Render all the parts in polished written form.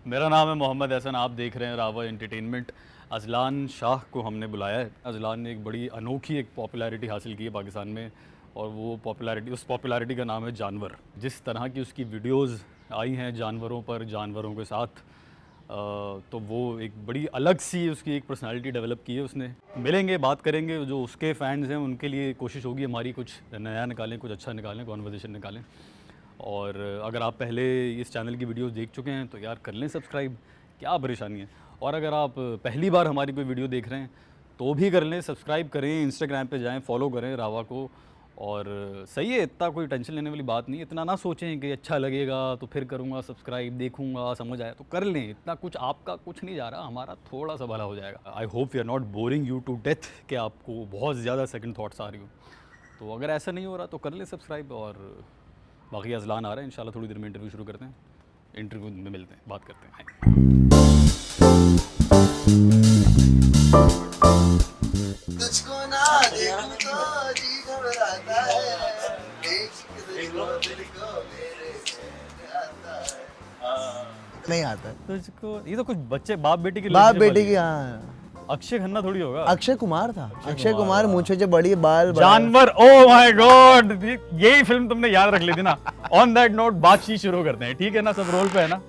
मेरा नाम है मोहम्मद एहसन, आप देख रहे हैं रावा एंटरटेनमेंट। अजलान शाह को हमने बुलाया है। अजलान ने एक बड़ी अनोखी एक पॉपुलैरिटी हासिल की है पाकिस्तान में, और वो पॉपुलैरिटी, उस पॉपुलैरिटी का नाम है जानवर। जिस तरह की उसकी वीडियोस आई हैं जानवरों पर, जानवरों के साथ, तो वो एक बड़ी अलग सी उसकी एक पर्सनालिटी डेवलप की है उसने। मिलेंगे, बात करेंगे, जो उसके फैंस हैं उनके लिए कोशिश होगी हमारी कुछ नया निकालें, कुछ अच्छा निकालें, कॉन्वर्जेसन निकालें। और अगर आप पहले इस चैनल की वीडियोस देख चुके हैं तो यार कर लें सब्सक्राइब, क्या परेशानी है। और अगर आप पहली बार हमारी कोई वीडियो देख रहे हैं तो भी कर लें, सब्सक्राइब करें, इंस्टाग्राम पे जाएं, फॉलो करें रावा को। और सही है, इतना कोई टेंशन लेने वाली बात नहीं है। इतना ना सोचें कि अच्छा लगेगा तो फिर करूँगा सब्सक्राइब, देखूँगा, समझ आया तो कर लें। इतना कुछ आपका कुछ नहीं जा रहा, हमारा थोड़ा सा भला हो जाएगा। I hope we are not boring you to death, कि आपको बहुत ज़्यादा सेकंड थॉट्स आ रही हो। तो अगर ऐसा नहीं हो रहा तो कर लें सब्सक्राइब। और बाकी अजलान आ रहे हैं, इंशाल्लाह थोड़ी देर में इंटरव्यू शुरू करते हैं। इंटरव्यू में मिलते हैं, बात करते हैं। तुझको ना देखूं तो जी घबराता है, देख के तुझको दिल को मेरे चैन आता है। नहीं आता है। तुझको, ये तो कुछ बच्चे बाप बेटी की बाप relationship बेटी वाली की, है। हाँ। अक्षय खन्ना थोड़ी होगा। अक्षय कुमार था। अक्षय कुमार, कुमार हाँ। मूंछें जो बड़ी, बाल बड़ा। जानवर, ओ माय गॉड, यही फिल्म तुमने याद रख ली थी ना। ऑन दैट नोट बातचीत शुरू करते हैं, ठीक है ना? सब रोल पे है ना?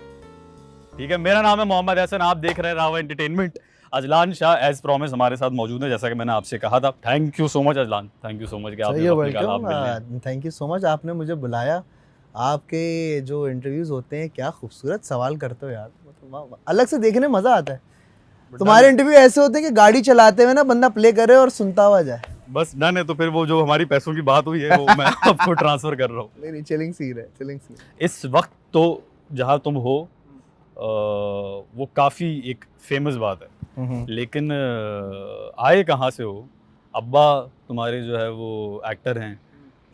ठीक है। मेरा नाम है मोहम्मद एहसन, आप देख रहे हैं Rava Entertainment. Azlan Shah as promise हमारे साथ मौजूद है, जैसा कि मैंने आपसे कहा था। Thank you so much Azlan, thank you so much कि सर आपने यू वक्त निकाला, आप मिलने। Welcome, thank you so much, आपने मुझे बुलाया। आपके जो इंटरव्यूज होते हैं, क्या खूबसूरत सवाल करते हो यार, मतलब वाह वाह। अलग से देखने में मजा आता है। तुम्हारे इंटरव्यू ऐसे होते हैं कि गाड़ी चलाते हुए ना बंदा प्ले करे और सुनता हुआ जाए। बस डन है, तो फिर वो जो हमारी पैसों की बात हुई है वो मैं आपको ट्रांसफर कर रहा हूँ। नहीं, चिलिंग सीन है, चिलिंग सीन। इस वक्त तो जहाँ तुम हो, वो काफ़ी एक फेमस बात है, लेकिन आए कहाँ से हो? अब्बा तुम्हारे जो है वो एक्टर हैं।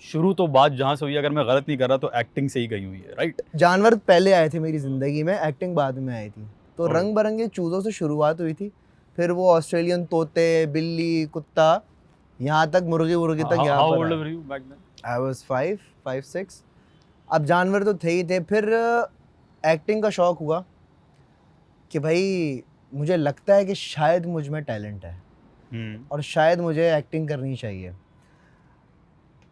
शुरू तो बात जहाँ से हुई, अगर मैं गलत नहीं कर रहा तो एक्टिंग से ही गई हुई है, राइट? जानवर पहले आए थे मेरी जिंदगी में, एक्टिंग बाद में आई थी। तो Okay. रंग बिरंगे चूज़ों से शुरुआत हुई थी, फिर वो ऑस्ट्रेलियन तोते, बिल्ली, कुत्ता, यहाँ तक मुर्गी वुर्गी तक यहाँ हाउ पर ओल्ड आया। Were you back then? I was 5, 6। अब जानवर तो थे ही थे, फिर एक्टिंग का शौक हुआ कि भाई मुझे लगता है कि शायद मुझ में टैलेंट है और शायद मुझे एक्टिंग करनी चाहिए।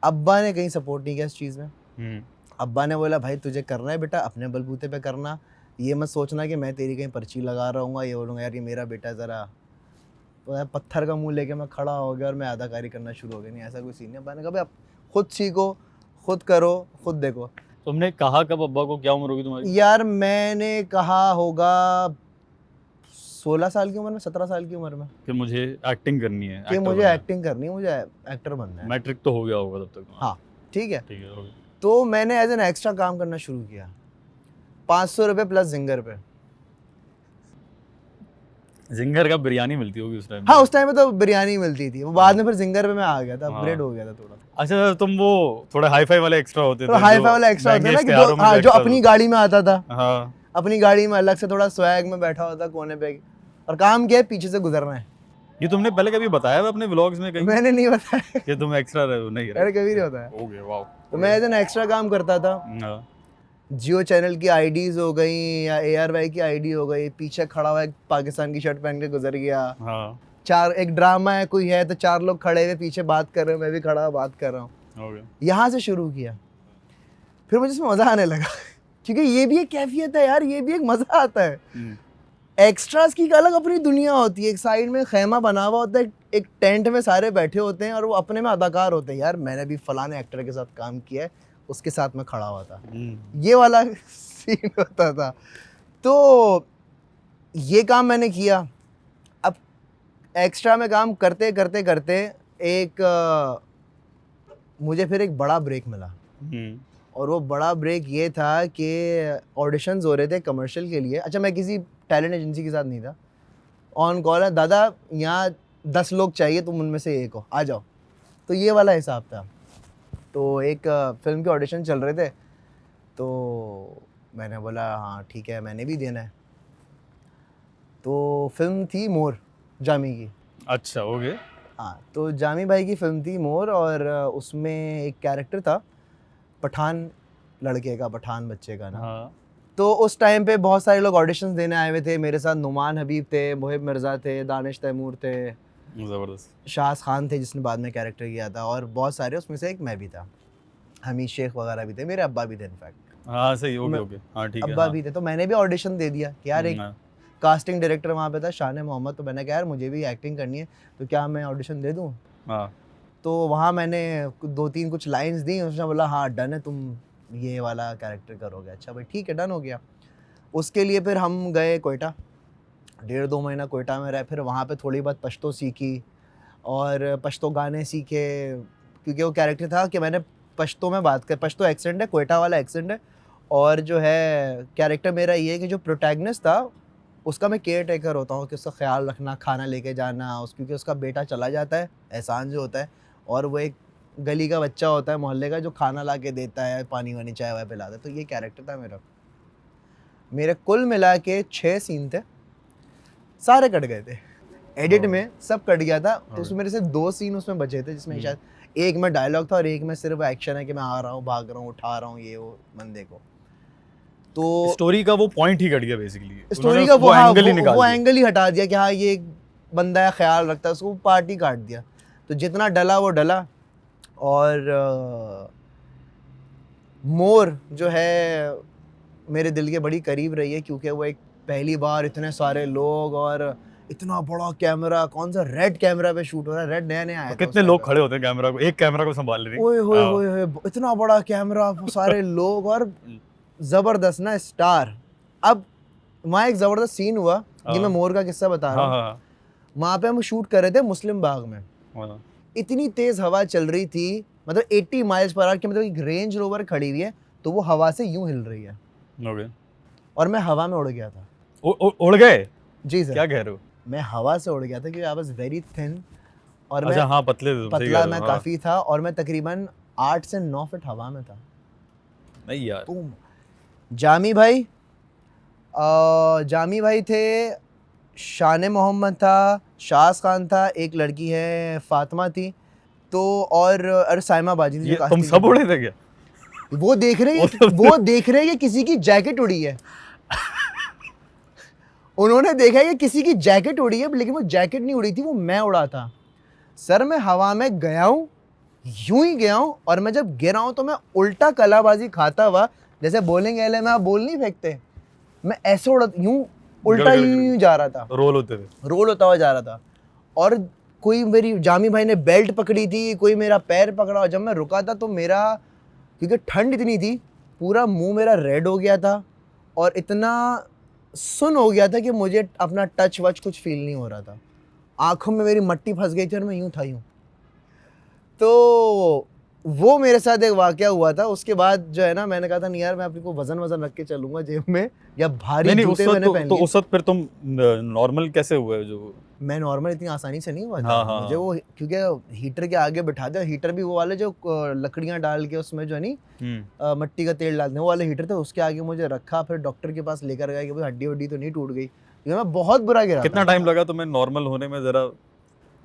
अब्बा ने कहीं सपोर्ट नहीं किया इस चीज़ में। अब्बा ने बोला भाई तुझे करना है बेटा, अपने बलबूते पे करना, ये मत सोचना कि मैं तेरी कहीं पर्ची लगा रहा हूँ, ये बोलूँगा यार ये मेरा बेटा ज़रा। तो यार पत्थर का मुंह लेके मैं खड़ा हो गया और मैं अदाकारी करना शुरू हो गया। नहीं, ऐसा कोई सीन नहीं। अब्बा ने कहा भाई आप खुद सीखो, खुद करो, खुद देखो। तुमने कहा कब अब्बा को? क्या उम्र होगी तुम्हारी? यार मैंने कहा होगा 16 साल की उम्र में, 17 साल की उम्र में, कि मुझे एक्टिंग करनी है, कि एक्टर मुझे बनना है। एक्टिंग करनी है, मुझे एक्टर बनना है। मैट्रिक तो हो गया होगा तब तक तुम्हारा। हाँ ठीक है। ठीक है, हो गया। तो मैंने एज एन एक्स्ट्रा काम करना शुरू किया, 500 रुपये प्लस जिंगर पे। जिंगर का बिरयानी मिलती होगी उस टाइम? हाँ उस टाइम में तो बिरयानी मिलती थी, वो बाद में फिर जिंगर पे मैं आ गया था, अपग्रेड हो गया था थोड़ा। अच्छा, तुम वो थोड़े हाई फाई वाले एक्स्ट्रा होते तो थे, हाई जो फाई वाला एक्स्ट्रा होता है ना, महंगे कि इश्तेहारों जो में हाँ जो extras अपनी होते गाड़ी में आता था, थे। हाँ, अपनी गाड़ी में अलग से थोड़ा स्वैग में बैठा होता कोने पे, और काम क्या है, पीछे से गुजरना है। ये तुमने पहले कभी बताया है अपने व्लॉग्स में कहीं मैंने नहीं बताया, कि तुम एक्स्ट्रा रहे हो? नहीं अरे कभी नहीं बताया। हो गया, वाओ। तो मैं एज एन एक्स्ट्रा काम करता था। हाँ, जियो चैनल की आईडीज हो गई या ARY की आईडी हो गई, पीछे खड़ा हुआ एक पाकिस्तान की शर्ट पहन के गुजर गया। हाँ, चार, एक ड्रामा है कोई है तो 4 लोग खड़े हुए पीछे बात कर रहे हो, मैं भी खड़ा हुआ बात कर रहा हूँ। हो गया। यहाँ से शुरू किया, फिर मुझे इसमें मज़ा आने लगा क्योंकि ये भी एक कैफियत है यार, ये भी एक मज़ा आता है। एक्स्ट्रास की एक अलग अपनी दुनिया होती है। एक साइड में खेमा बना हुआ होता है, एक टेंट में सारे बैठे होते हैं और वो अपने में अदाकार होते हैं। यार मैंने भी फलाने एक्टर के साथ काम किया है, उसके साथ मैं खड़ा हुआ था, ये वाला सीन होता था। तो ये काम मैंने किया। अब एक्स्ट्रा में काम करते करते करते एक मुझे फिर एक बड़ा ब्रेक मिला, और वो बड़ा ब्रेक ये था कि ऑडिशंस हो रहे थे कमर्शियल के लिए। अच्छा, मैं किसी टैलेंट एजेंसी के साथ नहीं था, ऑन कॉल है, दादा यहाँ 10 लोग चाहिए, तुम उनमें से एक हो, आ जाओ। तो ये वाला हिसाब था। तो एक फिल्म के ऑडिशन चल रहे थे, तो मैंने बोला हाँ ठीक है, मैंने भी देना है। तो फिल्म थी मोर, जामी की। अच्छा, हो गया। हाँ, तो जामी भाई की फिल्म थी मोर, और उसमें एक कैरेक्टर था पठान लड़के का, पठान बच्चे का ना। हाँ, तो उस टाइम पे बहुत सारे लोग ऑडिशंस देने आए हुए थे मेरे साथ। नुमान हबीब थे, मोहिब मिर्ज़ा थे, दानिश तैमूर थे, ज़बरदस्त। शाहस खान थे जिसने बाद में कैरेक्टर किया था, और बहुत सारे, उसमें से एक मैं भी था। हमीद शेख वगैरह भी थे, मेरे अब्बा भी थे इनफैक्ट। हाँ सही, ओके ओके, हाँ ठीक है। अब्बा हाँ भी थे, तो मैंने भी ऑडिशन दे दिया कि यार एक हाँ, कास्टिंग डायरेक्टर वहाँ पे था शान मोहम्मद, तो मैंने कहा यार मुझे भी एक्टिंग करनी है, तो क्या मैं ऑडिशन दे दूँ? हाँ, तो वहाँ मैंने 2-3 कुछ लाइंस दी, उसने बोला हाँ डन है, तुम ये वाला कैरेक्टर करोगे। अच्छा भाई ठीक है, डन हो गया। उसके लिए फिर हम गए कोयटा, 1.5-2 महीना कोयटा में रहे, फिर वहाँ पे थोड़ी बहुत पश्तो सीखी और पश्तो गाने सीखे, क्योंकि वो कैरेक्टर था कि मैंने पश्तो में बात कर, पश्तो एक्सेंट है, कोयटा वाला एक्सेंट है, और जो है कैरेक्टर मेरा ये है कि जो प्रोटैगनिस्ट था उसका मैं केयर टेकर होता हूँ, कि उसका ख्याल रखना, खाना लेके जाना, क्योंकि उसका बेटा चला जाता है, एहसान जो होता है, और वो एक गली का बच्चा होता है मोहल्ले का जो खाना ला के देता है, पानी वानी चाय वाय पिलाता है। तो ये कैरेक्टर था मेरा। मेरे कुल मिला के 6 सीन थे, सारे कट गए थे एडिट में, सब कट गया था। तो उसमें मेरे से 2 सीन उसमें बचे थे, जिसमें शायद एक में डायलॉग था और एक में सिर्फ एक्शन है कि मैं आ रहा हूँ, भाग रहा हूँ, उठा रहा हूँ ये वो बंदे को। तो स्टोरी का वो पॉइंट ही कट गया बेसिकली, स्टोरी का वो एंगल ही निकाल वो दिया। एंगल ही हटा दिया कि हाँ ये एक बंदा है, ख्याल रखता है, उसको पार्टी काट दिया। तो जितना डला वो डला। और मोर जो है मेरे दिल के बड़ी करीब रही है, क्योंकि वो एक पहली बार इतने सारे लोग और इतना बड़ा कैमरा, कौन सा रेड कैमरा पे शूट हो रहा है, रेड नया नया आया था कितने उस time लोग पे। खड़े होते हैं कैमरा को, एक कैमरा को संभाल रहे ओए होए होए होए, इतना बड़ा कैमरा, वो सारे लोग, और जबरदस्त ना स्टार। अब वहाँ एक जबरदस्त सीन हुआ, ये मैं मोर का किस्सा बता रहा हाँ हूँ। वहाँ पे हम शूट कर रहे थे मुस्लिम बाग में, हाँ, इतनी तेज हवा चल रही थी, मतलब 80 माइल्स पर आवर की, मतलब एक रेंज रोवर खड़ी हुई है तो वो हवा से यूं हिल रही है, ओके। और मैं हवा में उड़ गया था। उड़ गए? जी सर, क्या कह रहे हो? मैं हवा से उड़ गया था क्योंकि आई वाज वेरी थिन, और अच्छा मैं हाँ, पतले थे तुम, सही कह पतला रहे हो, मैं हाँ। काफ़ी था, और मैं तकरीबन 8 से 9 फीट हवा में था। नहीं यार, बूम। जामी भाई थे, शान मोहम्मद था, शाहस खान था, एक लड़की है फातिमा थी, तो और साइमा बाजी थी जो ये तुम कास्टिंग सब उड़े थे क्या? वो देख रहे हैं, वो देख रहे हैं कि किसी की जैकेट उड़ी है। उन्होंने देखा है कि किसी की जैकेट उड़ी है, लेकिन वो जैकेट नहीं उड़ी थी, वो मैं उड़ा था। सर मैं हवा में गया हूँ, यूं ही गया हूँ, और मैं जब गिरा हूँ तो मैं उल्टा कलाबाजी खाता हुआ, जैसे बॉलिंग एले में आप बॉल नहीं फेंकते, मैं ऐसे उड़ा, यूं उल्टा यूं जा रहा था, रोल होते थे। रोल होता हुआ जा रहा था। और कोई मेरी जामी भाई ने बेल्ट पकड़ी थी, कोई मेरा पैर पकड़ा, और जब मैं रुका था तो मेरा, क्योंकि ठंड इतनी थी, पूरा मुंह मेरा रेड हो गया था, और इतना सुन हो गया था कि मुझे अपना टच वच कुछ फील नहीं हो रहा था, आंखों में मेरी मट्टी फंस गई थी, और मैं यूं था यूं। तो वो मेरे साथ एक वाकया हुआ था। उसके बाद जो है ना, मैंने कहा था नहीं यार, मैं अपने को वजन रख के चलूंगा जेब में, या भारी नहीं, उस जूते वक्त मैंने पहन तो लिए। उस वक्त फिर तुम नॉर्मल कैसे हुए जो? मैं नॉर्मल इतनी आसानी से नहीं हुआ था। हाँ, हाँ, मुझे वो, क्योंकि हीटर के आगे बिठा दिया, हीटर भी वो वाले जो लकड़ियां डाल के उसमें जो है नहीं मट्टी का तेल डालते हैं, वो वाले हीटर थे, उसके आगे मुझे रखा, फिर डॉक्टर के पास लेकर गया कि भाई हड्डी वड्डी तो नहीं टूट गई, क्योंकि मैं बहुत बुरा गिरा कितना था। टाइम लगा तुम्हें नॉर्मल होने में जरा?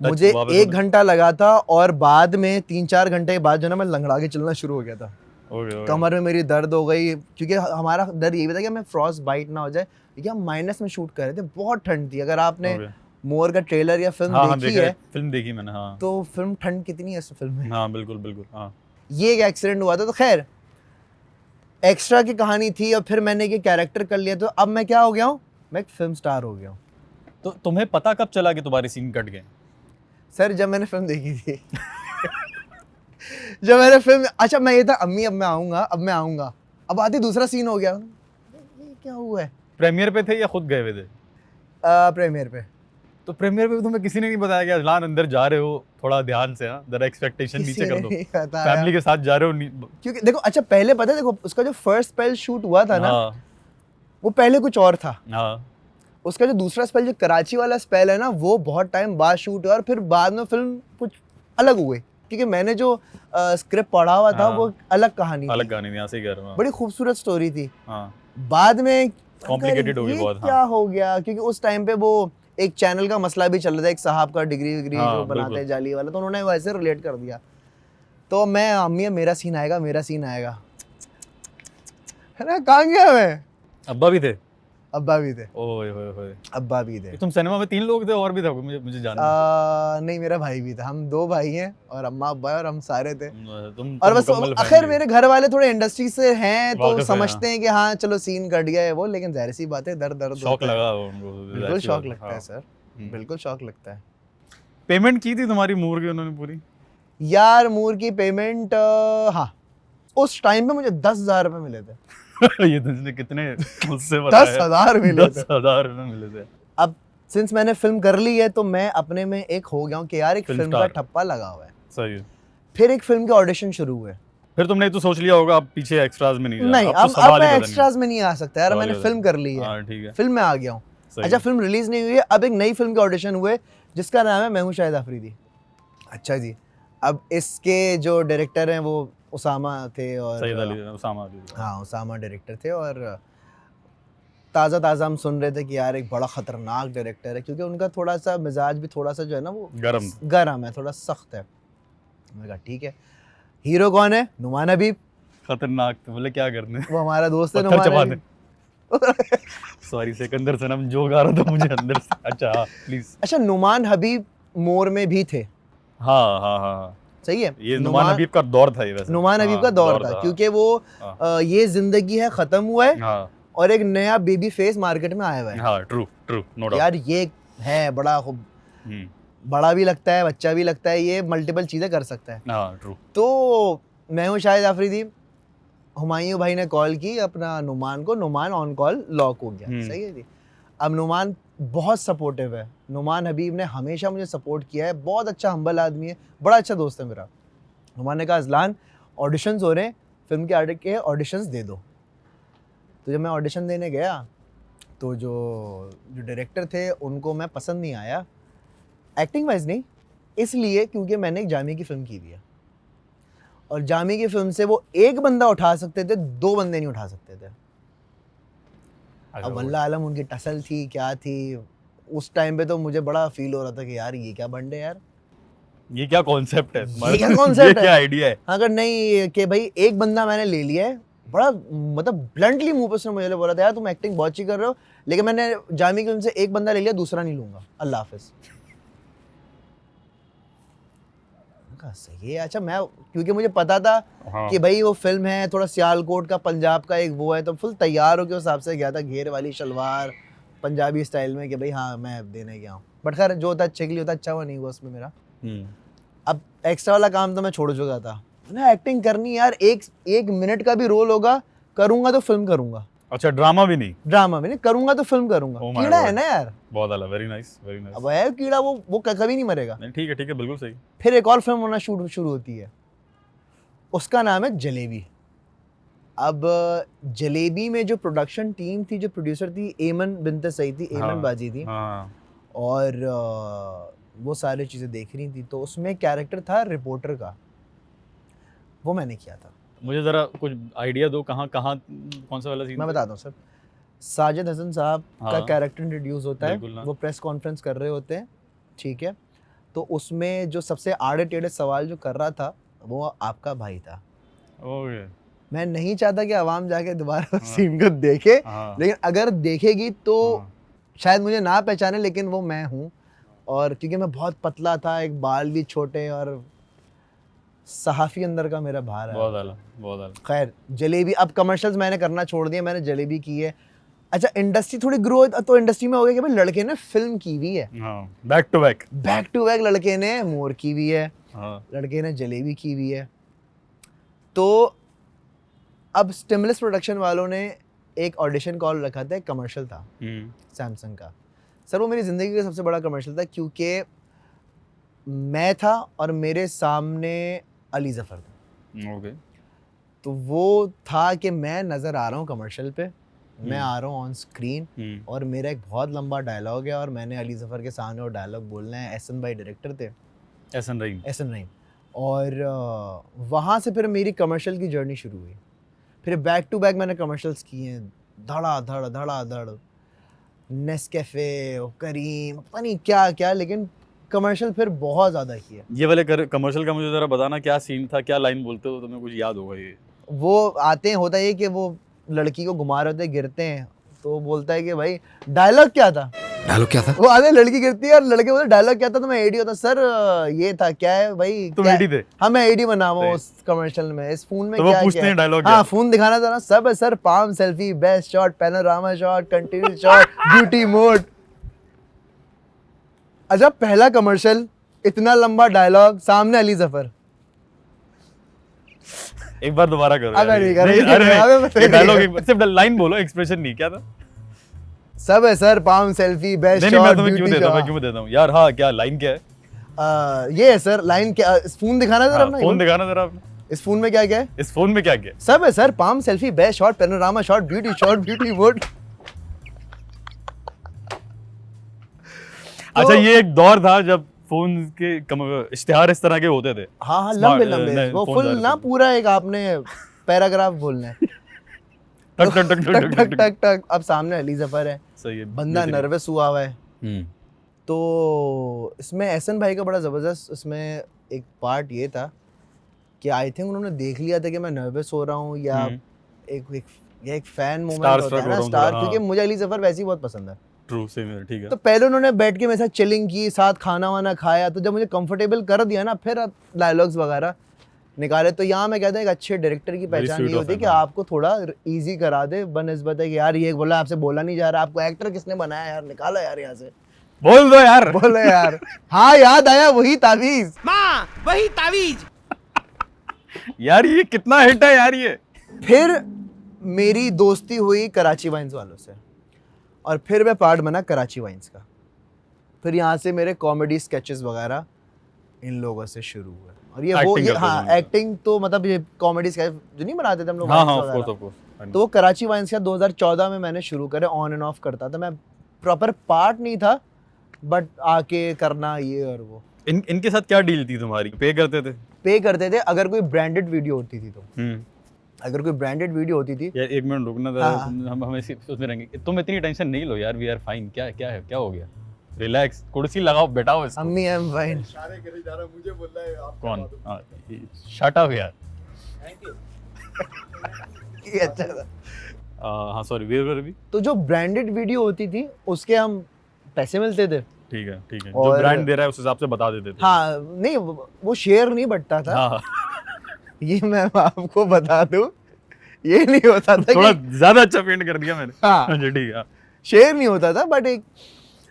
मुझे 1 घंटा लगा था, और बाद में 3-4 घंटे के बाद जो ना मैं लंगड़ा के चलना शुरू हो गया था। ओके। कमर में मेरी दर्द हो गई, क्योंकि हमारा डर ये भी था कि हमें फ्रॉस्ट बाइट ना हो जाए, क्योंकि हम माइनस में शूट कर रहे थे, बहुत ठंड थी। अगर आपने मोर का ट्रेलर या फिल्म हाँ, देखी है, फिल्म देखी मैंने, हाँ। तो फिल्म ठंड कितनी है इस फिल्म में। हाँ बिल्कुल बिल्कुल, हाँ। ये एक एक्सीडेंट हुआ था, तो खैर एक्स्ट्रा की कहानी थी, और फिर मैंने ये कैरेक्टर कर लिया, तो अब मैं क्या हो गया हूँ, मैं एक फिल्म स्टार हो गया हूँ। तो तुम्हें पता कब चला कि तुम्हारे सीन कट गए? सर जब मैंने फिल्म देखी थी जब मैंने फिल्म, अच्छा मैं ये था, अम्मी अब मैं आऊँगा, अब आती दूसरा सीन हो गया, ये क्या हुआ है। प्रीमियर पे थे या खुद गए हुए थे? प्रीमियर पे। तो प्रीमियर पे तुम्हें किसी ने नहीं बताया कि अजलान अंदर जा रहे हो, थोड़ा ध्यान से, हाँ, जरा एक्सपेक्टेशन किसी नीचे कर ने दो, नहीं बताया। फैमिली के साथ जा रहे हो क्योंकि देखो, अच्छा पहले पता है, देखो उसका जो फर्स्ट स्पेल शूट हुआ था ना, हाँ वो पहले कुछ और था। हाँ, उसका जो दूसरा स्पेल, जो कराची वाला स्पेल है ना, वो बहुत टाइम बाद शूट हुआ, और फिर बाद में फिल्म कुछ अलग हुई, क्योंकि मैंने जो स्क्रिप्ट पढ़ा हुआ था, वो अलग कहानी अलग थी, गाने नहीं, यहाँ से कह रहा हूँ। बड़ी खूबसूरत स्टोरी थी। हाँ, बाद में कॉम्प्लिकेटेड हो गई ये बहुत। क्या हो गया, क्योंकि उस टाइम पे वो एक चैनल का मसला भी चल रहा था, एक साहब का डिग्री विग्री हाँ, जो बनाते बिल्कुल। हैं जाली वाला, तो उन्होंने वैसे रिलेट कर दिया। तो मैं, अम्मी मेरा सीन आएगा, है ना, कहाँ गया मैं। अब्बा भी थे? अब्बा भी थे, ओए होए होए। अब्बा भी थे। तुम सिनेमा में 3 लोग थे और भी था कोई? मुझे जानना नहीं, मेरा भाई भी था। हम 2 भाई हैं और अम्मा अब्बा है और हम सारे थे। है। तुम और बस मुकम्मल आखिर फैमिली मेरे घर वाले थोड़े इंडस्ट्री से हैं तो वाकिफ है, समझते हैं कि हाँ चलो सीन कट गया है वो, लेकिन जाहिर सी बात है दर्द दर्द शौक होता है। लगा उनको, बिल्कुल जाहिर सी शौक बात है, लगता है हाँ। सर, बिल्कुल शौक लगता है। पेमेंट की थी तुम्हारी मूर की उन्होंने पूरी? यार मूर की पेमेंट हाँ, उस टाइम पे मुझे 10,000 रुपये मिले थे। ये तुमने कितने उससे बताया? 10,000 मिले थे। 10,000 रुपए मिले थे। अब सिंस मैंने फिल्म कर ली है तो मैं अपने में एक हो गया हूँ कि यार एक फिल्म फिल्म का स्टार। ठप्पा लगा हुआ है। सही है। फिर एक फिल्म के ऑडिशन शुरू हुए। फिर तुमने तो सोच लिया होगा अब पीछे एक्स्ट्राज में नहीं जाना। नहीं, अब तो अब सवाल ही मैं पैदा नहीं। एक्स्ट्राज में नहीं आ सकता यार, सवाल मैंने ही पैदा फिल्म नहीं। कर ली है, हाँ ठीक है। फिल्म में आ गया हूँ। सही अच्छा है। फिल्म रिलीज नहीं हुई है, अब एक नई फिल्म के ऑडिशन हुए जिसका नाम है मैं हूँ शाहिद आफरीदी। अच्छा जी, अब इसके जो डायरेक्टर हैं वो उसामा थे और सैयद अली, उसामा अली। हाँ उसामा डायरेक्टर थे और ताज़ा ताज़ा हम सुन रहे थे कि यार एक बड़ा ख़तरनाक डायरेक्टर है, क्योंकि उनका थोड़ा सा मिजाज भी थोड़ा सा जो है ना वो गरम है, थोड़ा सख्त है। मैंने कहा ठीक है। हीरो कौन है? नुमान हबीब। खतरनाक तो बोले क्या करने? वो हमारा दोस्त है पत्थर नुमान चबाने। हबीब। सॉरी सिकंदर सनम जो गा रहा था मुझे अंदर से। अच्छा हाँ प्लीज। अच्छा नुमान हबीब मोर में भी थे, हाँ हाँ हाँ, सही है। ये नुमान हबीब का दौर था ये वैसे। नुमान हबीब का दौर था क्योंकि वो हाँ। ये जिंदगी है खत्म हुआ है हाँ और एक नया बेबी फेस मार्केट में आया हुआ है। हाँ ट्रू ट्रू नो डाउट। यार ये है बड़ा बड़ा भी लगता है, बच्चा भी लगता है, ये मल्टीपल चीजें कर सकता है। हाँ ट्रू। तो मैं हूँ शाहिद आफरीदी, हुमायूं भाई ने कॉल की अपना नुमान को, नुमान ऑन कॉल लॉक हो गया। सही है जी। अब नुमान बहुत सपोर्टिव है, नुमान हबीब ने हमेशा मुझे सपोर्ट किया है, बहुत अच्छा हम्बल आदमी है, बड़ा अच्छा दोस्त है मेरा। नुमान ने कहा अज़लान ऑडिशंस हो रहे हैं, फिल्म के ऑडिशंस दे दो। तो जब मैं ऑडिशन देने गया तो जो डायरेक्टर थे उनको मैं पसंद नहीं आया, एक्टिंग वाइज नहीं, इसलिए क्योंकि मैंने एक जामी की फिल्म की हुई है और जामी की फिल्म से वो एक बंदा उठा सकते थे, 2 बंदे नहीं उठा सकते थे। अब वल्लाह आलम उनकी टसल थी क्या थी, उस टाइम पे तो मुझे बड़ा फील हो रहा था कि यार ये क्या बंडे यार, ये क्या कॉन्सेप्ट है, ये क्या कॉन्सेप्ट ये क्या आइडिया है। अगर नहीं कि भाई एक बंदा मैंने ले लिया है, बड़ा मतलब ब्लंटली मुंह पे उसने मुझे बोला था यार तुम एक्टिंग बहुत अच्छी कर रहे हो, लेकिन मैंने जामी की फिल्म से एक बंदा ले लिया, दूसरा नहीं लूंगा, अल्लाह हाफिज। सही है। अच्छा मैं क्योंकि मुझे पता था हाँ। कि भाई वो फिल्म है थोड़ा सियालकोट का, पंजाब का एक वो है, तो फुल तैयार होकर उस हिसाब से गया था, घेर वाली शलवार पंजाबी स्टाइल में कि भाई हाँ मैं देने गया हूँ। बट खैर जो होता अच्छे के लिए होता, अच्छा हुआ नहीं हुआ उसमें मेरा। अब एक्स्ट्रा वाला काम तो मैं छोड़ चुका था, मैंने एक्टिंग करनी यार, एक मिनट का भी रोल होगा करूंगा तो फिल्म करूंगा। अच्छा ड्रामा भी नहीं? ड्रामा भी नहीं करूंगा तो फिल्म करूंगा। Oh my कीड़ा है God. ना यार, बहुत आला, वेरी नाइस वेरी नाइस। अब है कीड़ा, वो कभी नहीं मरेगा। नहीं ठीक है बिल्कुल सही। फिर एक और फिल्म होना शुरू होती है, उसका नाम है जलेबी। अब जलेबी में जो प्रोडक्शन टीम थी, जो प्रोड्यूसर थी, एमन बिनते सईद थी, एमन बाजी थी, और वो सारी चीज़ें देख रही थी। तो उसमें कैरेक्टर था रिपोर्टर का, वो मैंने किया था। मुझे ज़रा कुछ आइडिया दो, कहाँ कौन सा वाला सीन? मैं बताता हूँ सर। साजिद हसन साहब का कैरेक्टर इंट्रोड्यूस होता है, वो प्रेस कॉन्फ्रेंस कर रहे होते हैं, ठीक है। तो उसमें जो सबसे आड़े टेढ़े सवाल जो कर रहा था वो आपका भाई था। ओके। मैं नहीं चाहता कि आवाम जाके दोबारा सीन को देखे, लेकिन अगर देखेगी तो शायद मुझे ना पहचाने, लेकिन वो मैं हूँ। और क्योंकि मैं बहुत पतला था, एक बाल भी छोटे, और सहाफ़ी अंदर का मेरा भार है। बहुत आला। खैर जलेबी, अब कमर्शियल्स मैंने करना छोड़ दिया, मैंने जलेबी की है। अच्छा इंडस्ट्री थोड़ी ग्रो, तो इंडस्ट्री में हो गया कि भाई लड़के ने फिल्म की हुई है, बैक टू बैक लड़के ने मोर की हुई है, लड़के ने जलेबी की हुई है। तो अब स्टिमुलस प्रोडक्शन वालों ने एक ऑडिशन कॉल रखा था, एक कमर्शियल था सैमसंग का। सर वो मेरी ज़िंदगी का सबसे बड़ा कमर्शियल था, क्योंकि मैं था और मेरे सामने अली ज़फ़र था। ओके। तो वो था कि मैं नज़र आ रहा हूँ कमर्शियल पे, मैं आ रहा हूँ ऑन स्क्रीन, और मेरा एक बहुत लंबा डायलॉग है और मैंने अली ज़फ़र के सामने वो डायलॉग बोलना है। एहसन भाई डायरेक्टर थे, एहसन रहीम। और वहाँ से फिर मेरी कमर्शियल की जर्नी शुरू हुई। फिर बैक टू बैक मैंने कमर्शियल्स किए हैं, धड़ा नेस्कैफ़े, करीम, पता नहीं क्या क्या, लेकिन कमर्शियल फिर बहुत ज़्यादा किया। ये वाले कमर्शियल का मुझे ज़रा बताना, क्या सीन था, क्या लाइन बोलते हो, तुम्हें कुछ याद होगा? ये वो आते हैं, होता है कि वो लड़की को घुमा रहे होते हैं, गिरते हैं तो वो बोलता है कि भाई डायलॉग क्या था, डायलॉग क्या था? वो आगे लड़की गिरती है और लड़के बोलते डायलॉग क्या था, तो मैं एडी होता सर ये था क्या है भाई, तुम क्या एडी थे? हाँ मैं एडी बना हुआ हूँ उस कमर्शियल में, इस फोन में तो वो क्या पूछते क्या हैं डायलॉग हाँ क्या? फोन दिखाना था ना, सब है sir, palm selfie, best shot, panorama shot, continuous shot, beauty mode. अच्छा पहला कमर्शियल, इतना लंबा डायलॉग, सामने अली जफर। एक बार दोबारा करो अबे यार नहीं ये। कर, नहीं, नहीं अरे कर, अबे मैं नहीं, डायलॉग नहीं सिर्फ लाइन बोलो, एक्सप्रेशन नहीं, क्या था? सब है सर, पाम सेल्फी, बेस्ट नहीं नहीं, मैं शॉट, तुम्हें क्यों ब्यूटी देता हूँ, मैं शॉट। क्यों देता हूँ यार? हाँ क्या लाइन क्या है? ये है सर लाइन, क्या फोन दिखाना जरा हाँ, अपना, फोन दिखाना जरा आपने। इस फोन में क्या क्या है? इस फोन में क्या क्या है? सब है sir, palm selfie, best shot, panorama shot, beauty mode. अच्छा ये एक दौर था जब फोन के इश्तिहार इस तरह के होते थे। हाँ हाँ Smart, लंबे लंबे, वो फोन फुल जाहिर ना थे। पूरा एक आपने पैराग्राफ बोलना है। टक टक टक टक टक टक टक। अब सामने अली जफर है, सही है, बंदा बेहतरीन। नर्वस हुआ हुआ है। हम्म, तो इसमें एहसन भाई का बड़ा ज़बरदस्त इसमें एक पार्ट ये था कि आई थिंक उन्होंने देख लिया था कि मैं नर्वस हो रहा हूँ, या हम्म। एक फैन मोमेंट Star होता struck है हो ना रहा हूँ स्टार, थोड़ा, क्योंकि हाँ। मुझे अली जफर वैसे ही बहुत पसंद है। ट्रू, सेम है, ठीक है। तो पहले उन्होंने बैठ के मेरे साथ चिलिंग की, साथ खाना वाना खाया, तो जब मुझे कंफर्टेबल कर दिया ना, फिर डायलॉग्स वगैरह निकाले। तो यहाँ मैं कहता हूँ एक अच्छे डायरेक्टर की पहचान sweet ये of होती है him, कि हाँ। आपको थोड़ा इजी करा दे, बनस्बत है कि यार ये बोला आपसे बोला नहीं जा रहा, आपको एक्टर किसने बनाया यार, निकालो यार यहाँ से, बोल दो यार। बोलो यार। हाँ याद आया, वही तावीज। यार ये कितना हिट है यार ये। फिर मेरी दोस्ती हुई कराची वाइन्स वालों से, और फिर मैं पार्ट बना कराची वाइन्स का। फिर यहाँ से मेरे कॉमेडी स्केचेस वगैरह इन लोगों से शुरू हुए। और ये वो Acting ये करते थे हाँ उनका। एक्टिंग तो मतलब ये कॉमेडी स्केच जो नहीं बनाते थे हम लोग हाँ वाइन्स हाँ, ऑफ वगैरह, कोर्स ऑफ कोर्स। तो वो कराची वाइन्स का 2014 में मैंने शुरू करे, ऑन एंड ऑफ करता था मैं, प्रॉपर पार्ट नहीं था बट आके करना ये और वो। इनके साथ क्या डील थी तुम्हारी? पे करते थे? पे करते थे अगर कोई ब्रांडेड वीडियो होती थी तो, हम्म। अगर कोई ब्रांडेड वीडियो होती थी। यार एक मिनट रुकना था, हाँ। हम इसी उसमें रहेंगे। तुम इतनी टेंशन नहीं लो यार, वी आर फाइन। क्या क्या है, क्या हो गया? रिलैक्स, कुर्सी लगाओ, बैठाओ इसको। अम्मी आई एम फाइन। कौन? शट अप यार। ये अच्छा था। हाँ सॉरी, वेयर वर वी? तो जो ब्रांडेड वीडियो होती थी उसके हम पैसे मिलते थे। ठीक है ठीक है, जो और- ब्रांड दे रहा है उस हिसाब से बता देते थे। हाँ नहीं वो शेयर नहीं बटता था। हाँ, ये मैं आपको बता दूं, ये नहीं होता था थोड़ा कि ज्यादा अच्छा पेंट कर दिया मैंने। हाँ अच्छा ठीक है, हाँ। शेयर नहीं होता था, बट एक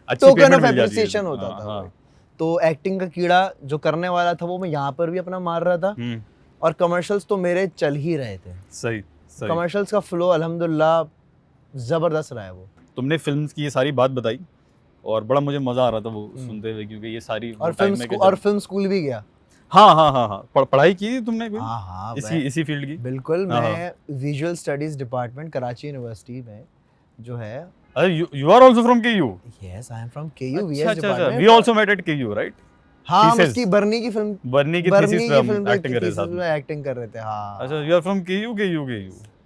अच्छी टोकन payment ऑफ मिल जाती है। एप्रिसिएशन होता हाँ, था हाँ। वो। तो एक्टिंग का कीड़ा जो करने वाला था वो मैं यहाँ पर भी अपना मार रहा था, हम्म, और कमर्शियल्स तो मेरे चल ही रहे थे। सही सही। कमर्शियल्स का फ्लो अल्हम्दुलिल्लाह जबरदस्त रहा है वो। तुमने फिल्म्स की ये सारी बात बताई और बड़ा मुझे मजा आ रहा था वो सुनते हुए, क्योंकि ये सारी वो और time फिल्म में कि और जब- फिल्म स्कूल भी गया। हाँ हाँ हाँ हाँ, पढ़ाई की थी तुमने कोई? हाँ हाँ इसी फील्ड की? बिल्कुल। हाँ, मैं visual studies department Karachi university में जो है, अरे you are also from KU? Yes I am from KU VS अच्छा अच्छा, department. We also met at KU, right? हाँ हम thesis। उसकी बर्नी की फिल्म बर्नी की बर्नी थीसिस की पे फिल्म हम एक्टिंग कर रहे थे साथ में में। एक्टिंग कर रहे थे। हाँ अच्छा, you are from KU.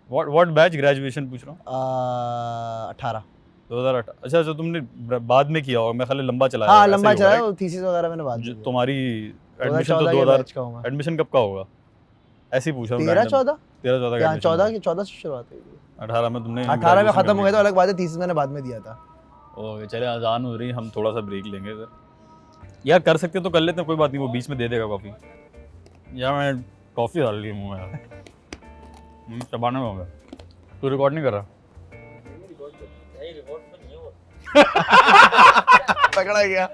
What batch graduation पूछ रहा हूँ? 18। 2008। अच्छा अच्छा, तुमने बाद में किया होगा, मैं खाली लंबा चलाया हाँ होगा, लंबा ऐसा ही होगा, चला, थीसिस वगैरह मैंने बाद right? में जो किया। तुम्हारी एडमिशन तो 2014 के 2000 बैच का हूँ मैं। एडमिशन कब का होगा? ऐसे ही पूछा हूँ। 13-14 13-14 या 14 की 14 से शुरुआत हुई थी। 18 में तुमने 18 में graduation खत्म हो गया कर था, अलग बात है, थीसिस मैंने बाद में दिया था। ली। ओके चले, अजान हो रही, हम थोड़ा सा ब्रेक लेंगे सर। यार कर सकते तो कर लेते हैं, कोई बात नहीं, वो बीच में दे देगा कॉफ़ी। यार मैं कॉफ़ी डाल ली मुँह में यार, चबाने में हो गया। तू रिकॉर्ड नहीं कर रहा? पकड़ा गया।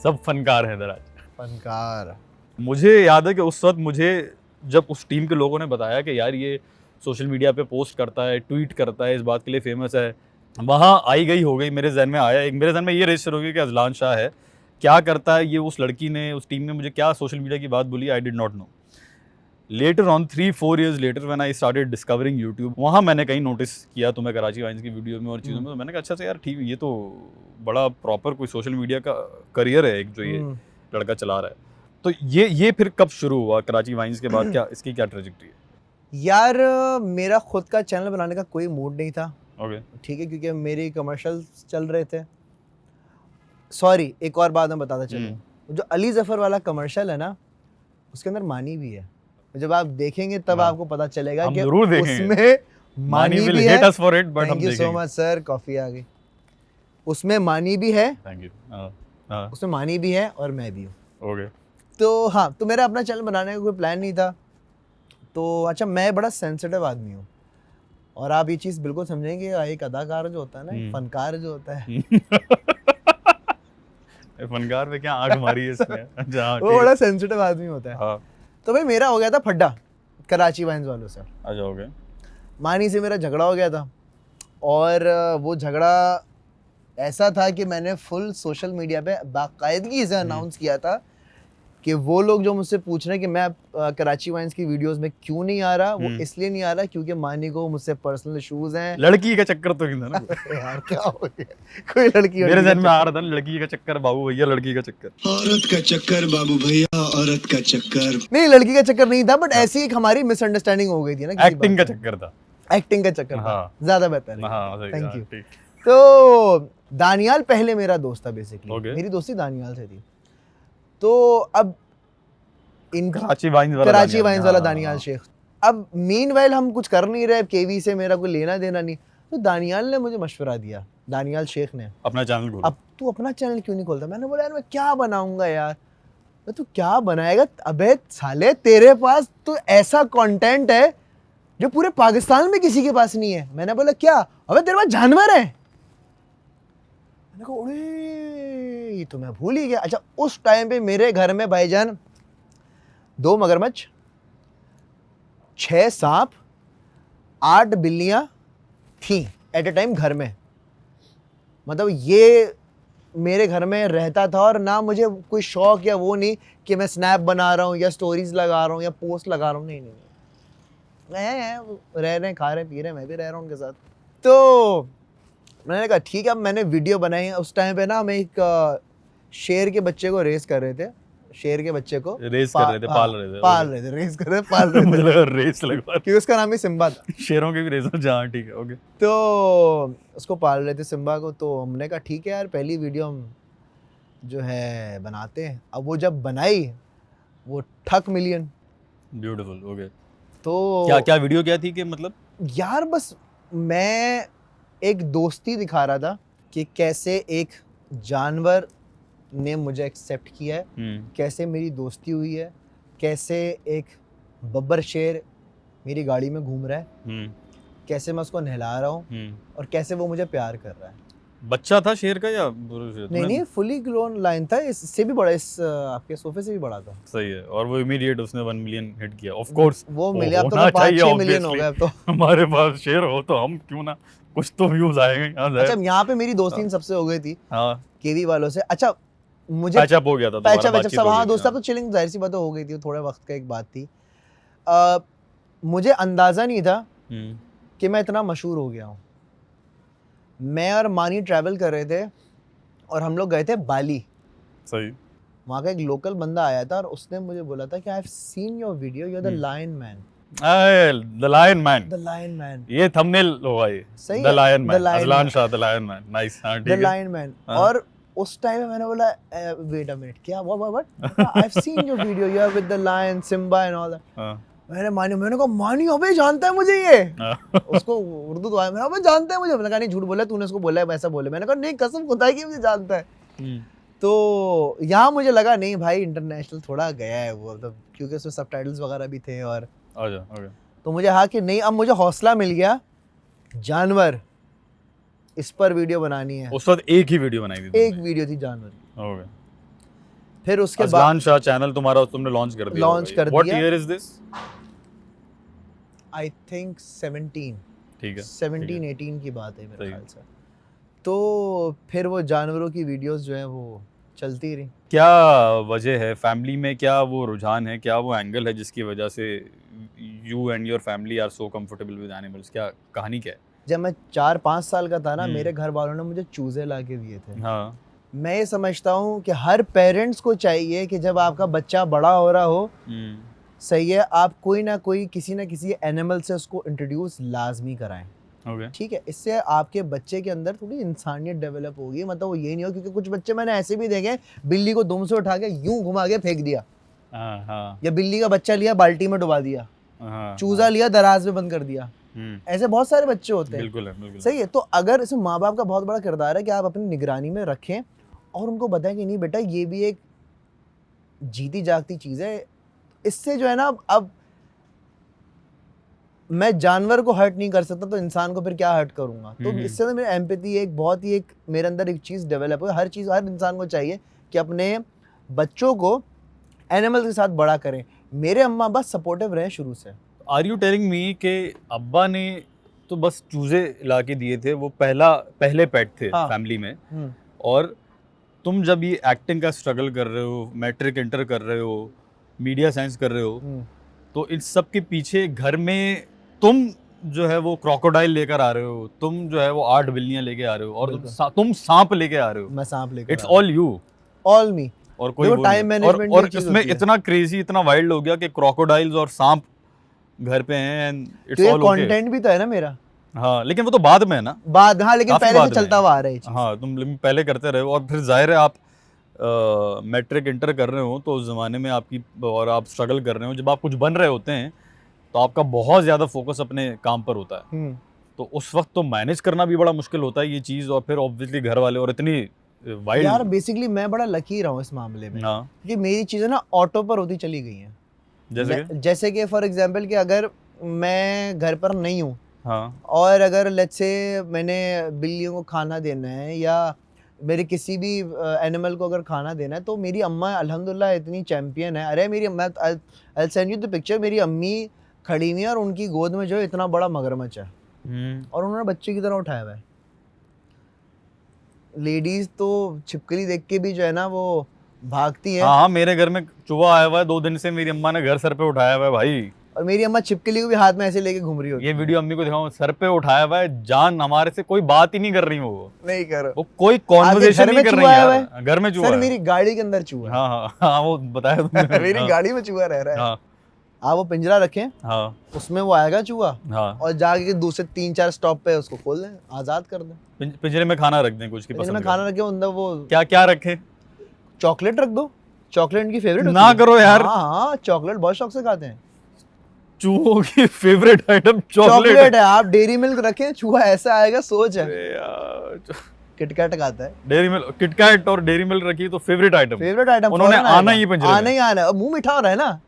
सब फनकार हैं इधर आज। फनकार। मुझे याद है कि उस वक्त मुझे जब उस टीम के लोगों ने बताया कि यार ये सोशल मीडिया पे पोस्ट करता है, ट्वीट करता है, इस बात के लिए फेमस है, वहाँ आई गई हो गई, मेरे जहन में आया, एक मेरे जहन में ये रजिस्टर हो गया कि अजलान शाह है, क्या करता है ये। उस लड़की ने, उस टीम ने मुझे क्या सोशल मीडिया की बात बोली, I did not know. Later on 3-4 years letter when I started discovering YouTube, वहाँ मैंने कहीं नोटिस किया तुम्हें कराची वाइन्स की वीडियो में और चीज़ों में, तो मैंने कहा अच्छा से यार ठीक है, ये तो बड़ा प्रॉपर कोई सोशल मीडिया का करियर है एक जो ये लड़का चला रहा है। तो ये फिर कब शुरू हुआ कराची वाइन्स के बाद? क्या इसकी क्या ट्रेजेक्टरी है? यार मेरा खुद का चैनल बनाने का कोई मूड नहीं था, ओके ठीक है, क्योंकि मेरे कमर्शियल्स चल रहे थे। सॉरी एक और बात मैं बताता चलूँ, जो अली जफर वाला कमर्शियल है ना, उसके अंदर मानी भी है। जब आप देखेंगे तब हाँ। आपको पता चलेगा हम कि जरूर देखेंगे। उसमें मानी will भी hate है। us for it, but हम थैंक यू सो देखेंगे। मच सर, कॉफी आ गई। उसमें मानी भी है, थैंक यू। हाँ उसमें मानी भी है और मैं भी हूँ। ओके। तो हाँ, तो मेरा अपना चैनल बनाने का कोई प्लान नहीं था। तो अच्छा, मैं बड़ा सेंसिटिव आदमी हूँ और आप ये चीज़ बिल्कुल समझेंगे, एक अदाकार जो होता है ना, एक फनकार जो होता है, फनकार पे क्या आग मारी है इसने? अच्छा हाँ, वो ठीक बड़ा है। सेंसिटिव आदमी होता है। हाँ तो भाई मेरा हो गया था फड्डा कराची वाइन्स वालों से। अच्छा ओके। मानी से मेरा झगड़ा हो गया था और वो झगड़ा ऐसा था कि मैंने फुल सोशल मीडिया पे बाकायदगी से अनाउंस किया था कि वो लोग जो मुझसे पूछ रहे हैं कि मैं कराची वाइन्स की वीडियोस में क्यों नहीं आ रहा, वो इसलिए नहीं आ रहा क्योंकि मानी को मुझसे पर्सनल इश्यूज हैं। लड़की का चक्कर तो नहीं था ना? यार क्या हो गया, कोई लड़की मेरे जहन में आ रहा था ना, लड़की का चक्कर बाबू भैया, लड़की का चक्कर। औरत का चक्कर बाबू भैया, औरत का चक्कर। नहीं, लड़की का चक्कर नहीं था, बट ऐसी एक हमारी मिसअंडरस्टैंडिंग हो गई थी ना, एक्टिंग का चक्कर था। एक्टिंग का चक्कर था। हाँ। ज्यादा बेहतर है। हाँ सही, थैंक हाँ, यू। ठीक। तो दानियाल पहले मेरा दोस्त था बेसिकली। Okay. मेरी दोस्ती दानियाल से थी। तो अब इन कराची वाइन्स वाला कराची दानियाल। वाइन्स वाला हाँ, दानियाल हाँ। शेख। अब मीनवाइल हम कुछ कर नहीं रहे, केवी से मेरा कोई लेना देना नहीं, तो दानियाल ने मुझे मशवरा दिया, दानियाल शेख ने, अपना चैनल खोलो। अब तू अपना चैनल क्यों नहीं खोलता? मैंने बोला यार मैं क्या बनाऊंगा यार। मैं, तू क्या बनाएगा? अबे साले, तेरे पास तो ऐसा कंटेंट है जो पूरे पाकिस्तान में किसी के पास नहीं है। मैंने बोला क्या? अबे तेरे पास जानवर है। मैंने कहा अरे ये तो मैं भूल ही गया। अच्छा, उस टाइम पे मेरे घर में भाईजान 2 मगरमच्छ, 6 सांप, 8 बिल्लियां थी एट ए टाइम घर में। मतलब ये मेरे घर में रहता था और ना मुझे कोई शौक या वो नहीं कि मैं स्नैप बना रहा हूँ या स्टोरीज लगा रहा हूँ या पोस्ट लगा रहा हूँ। नहीं नहीं, रह रहे हैं, खा रहे हैं, पी रहे हैं, मैं भी रह रहा हूँ उनके साथ। तो मैंने कहा ठीक है, अब मैंने वीडियो बनाई। उस टाइम पे ना हम एक शेर के बच्चे को रेस कर रहे थे, शेर के बच्चे को रेस कर रहे थे, पाल रहे थे। पाल रहे थे, रेस कर रहे थे, पाल रहे मुझे थे, लगा रेस लगवा। क्योंकि उसका नाम ही सिम्बा था। शेरों के भी रेस। जहाँ ठीक है ओके। तो उसको पाल रहे थे सिम्बा को। तो हमने कहा ठीक है यार, पहली वीडियो हम जो है बनाते हैं। अब वो जब बनाई, वो ठक मिलियन। Beautiful okay. तो क्या क्या वीडियो क्या थी कि मतलब? यार बस मैं एक दोस्ती दिखा रहा था कि कैसे एक जानवर ने मुझे एक्सेप्ट किया है, कैसे मेरी दोस्ती हुई है, कैसे एक बब्बर शेर मेरी गाड़ी में घूम रहा है, कैसे मैं उसको नहला रहा हूँ और कैसे वो मुझे प्यार कर रहा है। बच्चा था शेर का या पुरुष शेर? नहीं नहीं, फुली ग्रोन लाइन था, इससे भी बड़ा, इस आपके सोफे से भी बड़ा था। सही है। और वो इमीडिएट उसने 1 मिलियन हिट किया। ऑफ कोर्स वो मिले, अब तो 5-6 मिलियन हो गए अब तो। हमारे पास शेर हो तो हम क्यों ना, कुछ तो व्यूज आएंगे यहाँ से। अच्छा, यहाँ पे मेरी दोस्ती इन सबसे हो गई थी, हाँ केवी वालों से। अच्छा, मुझे पैचअप हो गया था, दोबारा पैचअप बातचीत सब, हो हाँ गई दोस्ता थी। तो चिलिंग जाहिर सी बात हो गई थी, थोड़े वक्त का एक बात थी। मुझे अंदाजा नहीं था कि मैं इतना मशहूर हो गया हूँ। मैं और मानी ट्रैवल कर रहे थे और हम लोग गए थे बाली। सही। वहाँ का एक लोकल बंदा आया था और उसने मुझे बोला था कि I have seen your video, you are the lion man. The lion man, the lion man, ये थंबनेल होगा ये। सही द है, lion The man, Lion Ajlan Man। Shah the lion man. Nice. हाँ द ठीक है। Lion man. हाँ। और उस टाइम में मैंने बोला वेट अ मिनट, क्या what? I have seen your video, you are with the lion Simba and all that. हाँ, मैंने कहा मानी अबे जानता है मुझे ये। हाँ। उसको उर्दू तो आया, मैंने कहा अबे जानता है मुझे। मैंने कहा नहीं, झूठ बोला तूने, उसको बोला है वैसा बोले। मैंने कहा नहीं, कसम खुदा की मुझे जानता है। तो यहाँ मुझे लगा नहीं भाई, इंटरनेशनल थोड़ा गया है वो, मतलब क्योंकि उसमें सबटाइटल्स वगैरह भी थे। और अच्छा ओके। तो मुझे हाँ कि नहीं, अब मुझे हौसला मिल गया, जानवर इस पर वीडियो बनानी है। उस वक्त एक ही वीडियो बनाई थी एक वीडियो थी जानवर की। ओके। फिर उसके बाद अजलान शाह चैनल तुम्हारा तुमने लॉन्च कर दिया? Launch कर व्हाट दिया। Year is this? I think 17 ठीक है। 17-18 की बात है मेरे सही। ख्याल से। तो फिर वो जानवरों की वीडियोस जो है वो चलती रही। क्या वजह है फैमिली में, क्या वो रुझान है, क्या वो एंगल है जिसकी वजह से you and your family are so comfortable with animals? क्या कहानी क्या है? जब मैं 4-5 साल का था ना, हम्म। मेरे घर वालों ने मुझे चूजे ला के दिए थे। हाँ। मैं ये समझता हूँ कि हर पेरेंट्स को चाहिए कि जब आपका बच्चा बड़ा हो रहा हो, सही है, आप कोई ना कोई किसी ना किसी एनिमल से उसको इंट्रोड्यूस लाजमी कराएं। ओके। ठीक है, इससे आपके बच्चे के अंदर थोड़ी इंसानियत डेवलप होगी। मतलब वो ये नहीं हो, क्योंकि कुछ बच्चे मैंने ऐसे भी देखे, बिल्ली को दुम से उठा के यूं घुमा के फेंक दिया, हाँ हाँ या बिल्ली का बच्चा लिया बाल्टी में डुबा दिया, हाँ। चूजा लिया दराज में बंद कर दिया। ऐसे बहुत सारे बच्चे होते हैं। बिल्कुल है, बिल्कुल। सही है। तो अगर इसमें माँ बाप का बहुत बड़ा किरदार है कि आप अपनी निगरानी में रखें और उनको बताएं कि नहीं बेटा ये भी एक जीती जागती चीज़ है। इससे जो है ना, अब मैं जानवर को हर्ट नहीं कर सकता तो इंसान को फिर क्या हर्ट करूंगा। तो इससे ना मेरी एम्पैथी एक बहुत ही एक मेरे अंदर एक चीज़ डेवलप हुई। हर इंसान को चाहिए कि अपने बच्चों को एनिमल्स के साथ बड़ा करें। मेरे अम्मा बस सपोर्टिव रहे शुरू से। आर यू टेलिंग मी कि अब्बा ने तो बस चूजे ला के दिए थे, वो पहले पेट थे फैमिली में, और तुम जब ये एक्टिंग का स्ट्रगल कर रहे हो, मैट्रिक इंटर कर रहे हो, मीडिया साइंस कर रहे हो, तो इन सब के पीछे घर में तुम जो है वो क्रोकोडाइल लेकर आ रहे हो, तुम जो है वो 8 बिल्लियां लेके आ रहे हो, और तुम सांप लेके आ रहे हो। मैं सांप लेके, इट्स ऑल यू, ऑल मी। और कोई टाइम मैनेजमेंट और इसमें इतना क्रेजी, इतना वाइल्ड हो गया कि क्रोकोडाइल्स और सांप घर पे हैं, and it's all okay. Content भी तो है ना मेरा। हाँ, लेकिन वो तो बाद में है ना। हाँ, लेकिन पहले से चलता हुआ आ रहा है। हाँ, तुम पहले करते रहे हो, और फिर जाहिर है आप मैट्रिक इंटर कर रहे हो तो उस ज़माने में और आप स्ट्रगल कर रहे हो, जब आप कुछ बन रहे होते हैं तो आपका बहुत ज़्यादा फोकस अपने काम पर होता है। तो उस वक्त तो मैनेज करना भी बड़ा मुश्किल होता है ये चीज़, और फिर ऑब्वियसली घर वाले, और इतनी वाइल्ड। यार बेसिकली मैं बड़ा लकी रहा हूँ इस मामले में, क्योंकि मेरी चीज़ें ना ऑटो पर होती चली गई हैं। जैसे कि फॉर एग्जांपल कि अगर मैं घर पर नहीं हूँ, और अगर लेट्स से मैंने बिल्लियों को खाना देना है या मेरे किसी भी एनिमल को अगर खाना देना है, तो मेरी अम्मा अल्हम्दुलिल्लाह इतनी चैंपियन है। अरे मेरी अम्मा, I send you the picture, मेरी अम्मी खड़ी हुई है और उनकी गोद में जो है इतना बड़ा मगरमच्छ है, और उन्होंने बच्चे की तरह उठाया हुआ है। लेडीज तो छिपकली देख के भी जो है ना वो भागती है। हाँ, मेरे घर में चूहा आया हुआ है 2 दिन से, मेरी अम्मा ने घर सर पे उठाया हुआ है भाई, और मेरी अम्मा छिपकली को भी हाथ में ऐसे लेके घूम रही होती है। ये वीडियो अम्मी को दिखाऊं, सर पे उठाया हुआ है, जान हमारे से कोई बात ही नहीं कर रही, वो नहीं कर, वो कोई कॉन्वर्सेशन नहीं कर रही है। घर में चूहा है, मेरी गाड़ी के अंदर चूहा। हाँ, वो बताया तुमने। मेरी गाड़ी में चूहा रह रहा है। आप वो पिंजरा रखें, उसमें वो आएगा चूहा, और जाके दूसरे 3-4 स्टॉप पे उसको खोल दें, आजाद कर दें। पिंजरे में खाना रख दें, कुछ की पसंद में खाना रखें, अंदर वो क्या रखें? चॉकलेट रख दो, चॉकलेट इनकी फेवरेट ना करो यार। हाँ, चॉकलेट बहुत शौक से खाते हैं। चूहों की फेवरेट आइटम चॉकलेट है। आप डेयरी मिल्क रखें, चूहा ऐसा आएगा, सोच है। किटकैट खाता है, डेयरी मिल्क, किटकैट और डेयरी मिल्क रखी तो फेवरेट आइटम उन्होंने आना ही पिंजरे में। आना ही आना है। मुंह मीठा हो रहा है ना,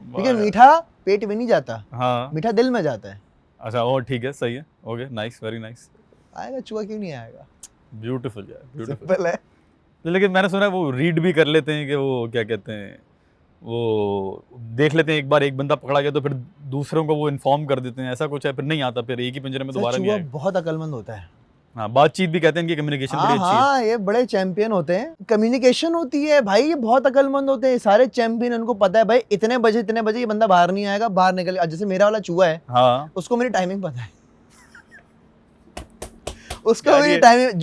ठीक है, मीठा पेट में नहीं जाता, हाँ, मीठा दिल में जाता है। अच्छा, ओ ठीक है, सही है, ओके, नाइस, वेरी नाइस। आएगा चूहा, क्यों नहीं आएगा? ब्यूटीफुल यार, ब्यूटीफुल है। लेकिन मैंने सुना है वो रीड भी कर लेते हैं कि वो क्या कहते हैं, वो देख लेते हैं, एक बार एक बंदा पकड़ा गया तो फिर दूसरों को वो इन्फॉर्म कर देते हैं, ऐसा कुछ है, फिर नहीं आता, फिर एक ही पिंजरे में दोबारा नहीं आएगा। बहुत अकलमंद होता है। हाँ, बातचीत भी कहते हैं, इनकी कम्युनिकेशन बड़ी अच्छी है। हाँ, ये बड़े चैंपियन होते हैं, कम्युनिकेशन होती है भाई, ये बहुत अकलमंद होते हैं सारे चैंपियन। इनको पता है भाई इतने बजे ये बंदा बाहर नहीं आएगा, बाहर निकल। जैसे मेरा वाला चूहा है, हाँ, उसको मेरी टाइमिंग पता है। उसको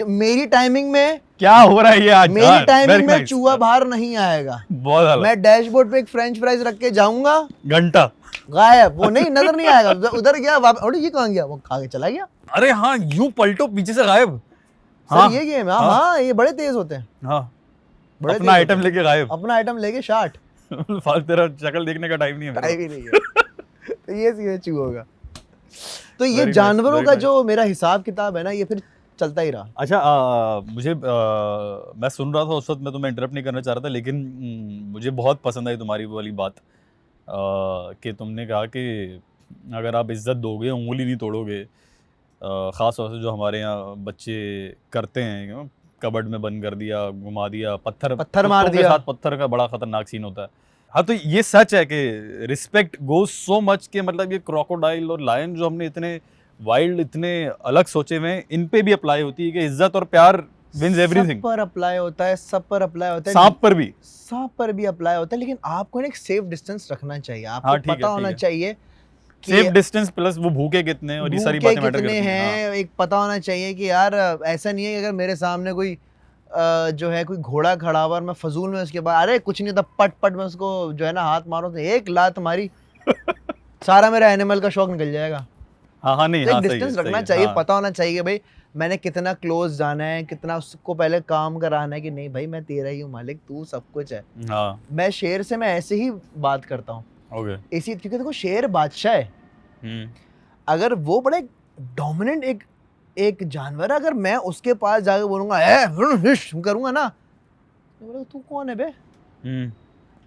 मेरी टाइमिंग में क्या हो रहा है ये आज? मेरी टाइमिंग में चूहा बाहर नहीं आएगा। बहुत मैं डैशबोर्ड पे एक फ्रेंच फ्राइज रख के जाऊंगा, घंटा गायब, वो नहीं, नजर नहीं आएगा। उधर गया, और ये कहाँ गया, वो खा के चला गया। अरे हाँ, यूं पलटो पीछे से गायब। हाँ, ये गेम है। हाँ, ये बड़े तेज होते हैं। हाँ, अपना आइटम लेके गायब, अपना आइटम लेके शार्ट। तेरा शक्ल देखने का टाइम नहीं है, टाइम ही नहीं है। तो ये सीधे चूहा होगा। तो ये जानवरों का जो मेरा हिसाब किताब है ना, ये फिर चलता ही रहा। अच्छा, मुझे मैं सुन रहा था उस वक्त, मैं तुम्हें इंटरप्ट नहीं करना चाह रहा था, लेकिन मुझे बहुत पसंद आई तुम्हारी वो वाली बात कि तुमने कहा कि अगर आप इज्जत दोगे, उंगली नहीं तोड़ोगे। ख़ास तौर से जो हमारे यहाँ बच्चे करते हैं, कबर्ड में बंद कर दिया, घुमा दिया, पत्थर मार दिया, साथ पत्थर का बड़ा खतरनाक सीन होता है। हाँ, तो ये सच है कि रिस्पेक्ट गोज सो मच के मतलब ये क्रोकोडाइल और लायन जो हमने इतने वाइल्ड, इतने अलग सोचे हुए हैं, इन पे भी अप्लाई होती है कि इज्जत और प्यार विंस एवरीथिंग। सब पर अप्लाई होता है, सब पर अप्लाई होता है, सांप पर भी अप्लाई होता है। लेकिन आपको एक सेफ डिस्टेंस रखना चाहिए, आपको पता होना चाहिए सेफ डिस्टेंस, प्लस वो भूखे कितने और ये सारी बातें मैटर करती हैं। एक पता होना चाहिए कि यार ऐसा नहीं है कि अगर मेरे सामने कोई जो है कोई घोड़ा खड़ा हुआ और मैं फजूल में उसके बाद अरे कुछ नहीं होता, पट में उसको जो है ना हाथ मारो तो एक लात मारी, सारा मेरा एनिमल का शौक निकल जाएगा। हाँ, नहीं, एक डिस्टेंस रखना चाहिए, पता होना चाहिए भाई मैंने कितना क्लोज जाना है, कितना उसको पहले काम कराना है कि नहीं भाई मैं तेरा ही हूँ मालिक, तू सब कुछ है। मैं शेर से मैं ऐसे ही बात करता हूँ, इसी क्योंकि देखो शेर बादशाह है। अगर वो बड़े डोमिनेंट एक जानवर है, अगर मैं उसके पास जाकर बोलूंगा करूंगा ना, तो बोलेगा तू कौन है बे?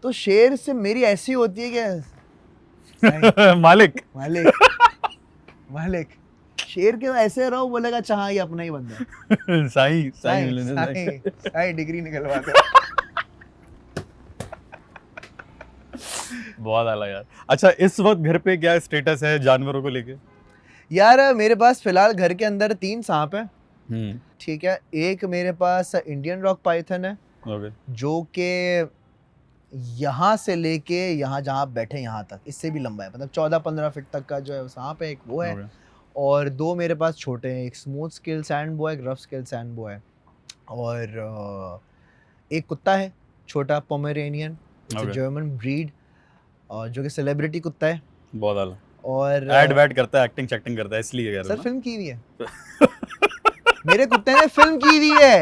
तो शेर से मेरी ऐसी होती है कि मालिक मालिक शेर के ऐसे रहो, बोलेगा अच्छा हाँ ये अपना ही बंदा है। साईं डिग्री निकलवा दे। बहुत आला यार। अच्छा, इस वक्त घर पे क्या स्टेटस है जानवरों को लेके? यार मेरे पास फिलहाल घर के अंदर 3 सांप हैं, ठीक है। एक मेरे पास इंडियन रॉक पाइथन है, ओके, जो कि यहाँ से लेके यहाँ जहाँ आप बैठे यहाँ तक, इससे भी लंबा है, मतलब 14-15 फीट तक का जो है सांप है, एक वो है। ओके, और 2 मेरे पास छोटे हैं, एक स्मूथ स्किल सैंड बॉय, एक रफ स्किल सैंड बॉय, और एक कुत्ता है छोटा पोमेरेनियन, Okay. जर्मन ब्रीड, जो कि सेलिब्रिटी कुत्ता है। बहुत आला। और ऐड वैड करता है, एक्टिंग चैक्टिंग करता है, इसलिए कह रहा सर हूं फिल्म की हुई है। मेरे कुत्ते ने फिल्म की हुई है।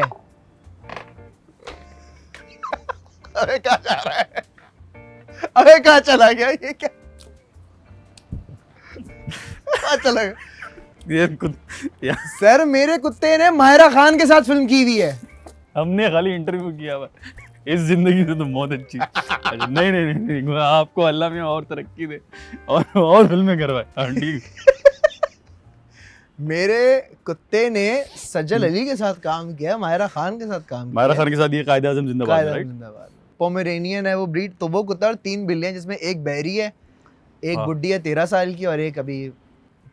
अरे कहाँ जा रहा है? अरे कहाँ चला गया ये? क्या कहाँ चला गया? ना। ये सर मेरे कुत्ते ने माहिरा खान के साथ फिल्म की हुई है। हमने खाली इंटरव्यू किया हुआ है। इस जिंदगी से तो बहुत अच्छी। अच्छा, नहीं नहीं नहीं नहीं, आपको अल्लाह में और तरक्की दे और फिल्में करवाए। हाँ, ठीक। मेरे कुत्ते ने सज्जल अली के साथ काम किया, माहिरा खान के साथ काम मायरा किया। खान के साथ ये कायदे आज़म जिंदाबाद है, राइट? जिंदाबाद। पोमेरेनियन है वो ब्रीड, तो वो कुत्ता, और 3 बिल्लियां, जिसमें एक बैरी है, एक हाँ। गुड्डी है 13 साल की, और एक अभी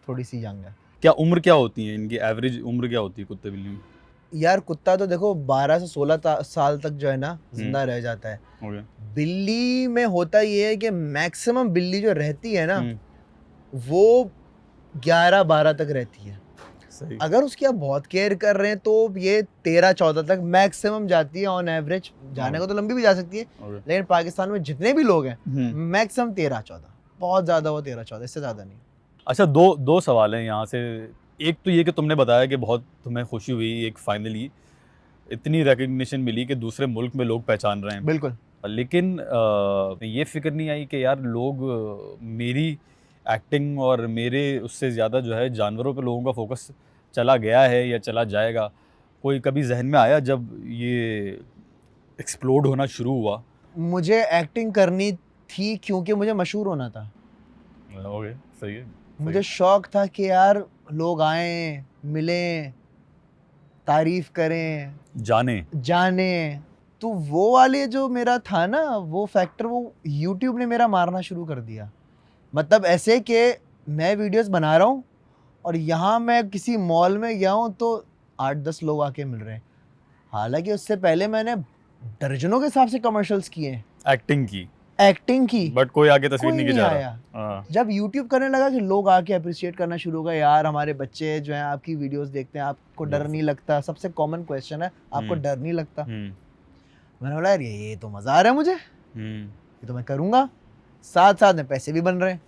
थोड़ी सी यंग है। क्या उम्र क्या होती है इनकी? एवरेज उम्र क्या होती है कुत्ते बिल्ली में? यार कुत्ता तो देखो 12 से 16 साल तक जो है ना जिंदा रह जाता है। ओके, बिल्ली में होता ये है कि मैक्सिमम बिल्ली जो रहती है ना, वो 11-12 तक रहती है। सही। अगर उसकी आप बहुत केयर कर रहे हैं तो ये 13-14 तक मैक्सिमम जाती है ऑन एवरेज। जाने को तो लंबी भी जा सकती है, ओके। लेकिन पाकिस्तान में जितने भी लोग हैं मैक्सिमम 13-14, बहुत ज़्यादा वो 13-14, इससे ज़्यादा नहीं। अच्छा, दो सवाल हैं यहाँ से। एक तो ये कि तुमने बताया कि बहुत तुम्हें खुशी हुई, एक फाइनली इतनी रिकग्निशन मिली कि दूसरे मुल्क में लोग पहचान रहे हैं। बिल्कुल। लेकिन ये फिक्र नहीं आई कि यार लोग मेरी एक्टिंग और मेरे उससे ज़्यादा जो है जानवरों पे लोगों का फोकस चला गया है या चला जाएगा? कोई कभी जहन में आया जब ये एक्सप्लोड होना शुरू हुआ? मुझे एक्टिंग करनी थी क्योंकि मुझे मशहूर होना था। ओके, सही है। मुझे शौक था कि यार लोग आएं, मिलें, तारीफ करें, जाने। तो वो वाले जो मेरा था ना, वो फैक्टर, वो YouTube ने मेरा मारना शुरू कर दिया। मतलब ऐसे कि मैं वीडियोस बना रहा हूँ और यहाँ मैं किसी मॉल में गया हूँ तो 8-10 लोग आके मिल रहे हैं। हालांकि उससे पहले मैंने दर्जनों के हिसाब से कमर्शियल्स किए हैं, एक्टिंग की, बट कोई आगे तस्वीर कोई नहीं नहीं खिंचा आया। रहा। जब YouTube करने लगा कि लोग आके अप्रिशिएट करना शुरू हो गए, यार हमारे बच्चे जो हैं आपकी वीडियोस देखते हैं, आपको डर नहीं लगता? सबसे कॉमन क्वेश्चन है, आपको डर नहीं लगता? मैंने बोला यार ये तो मज़ा आ रहा है मुझे, ये तो मैं करूँगा। साथ साथ में पैसे भी बन रहे हैं।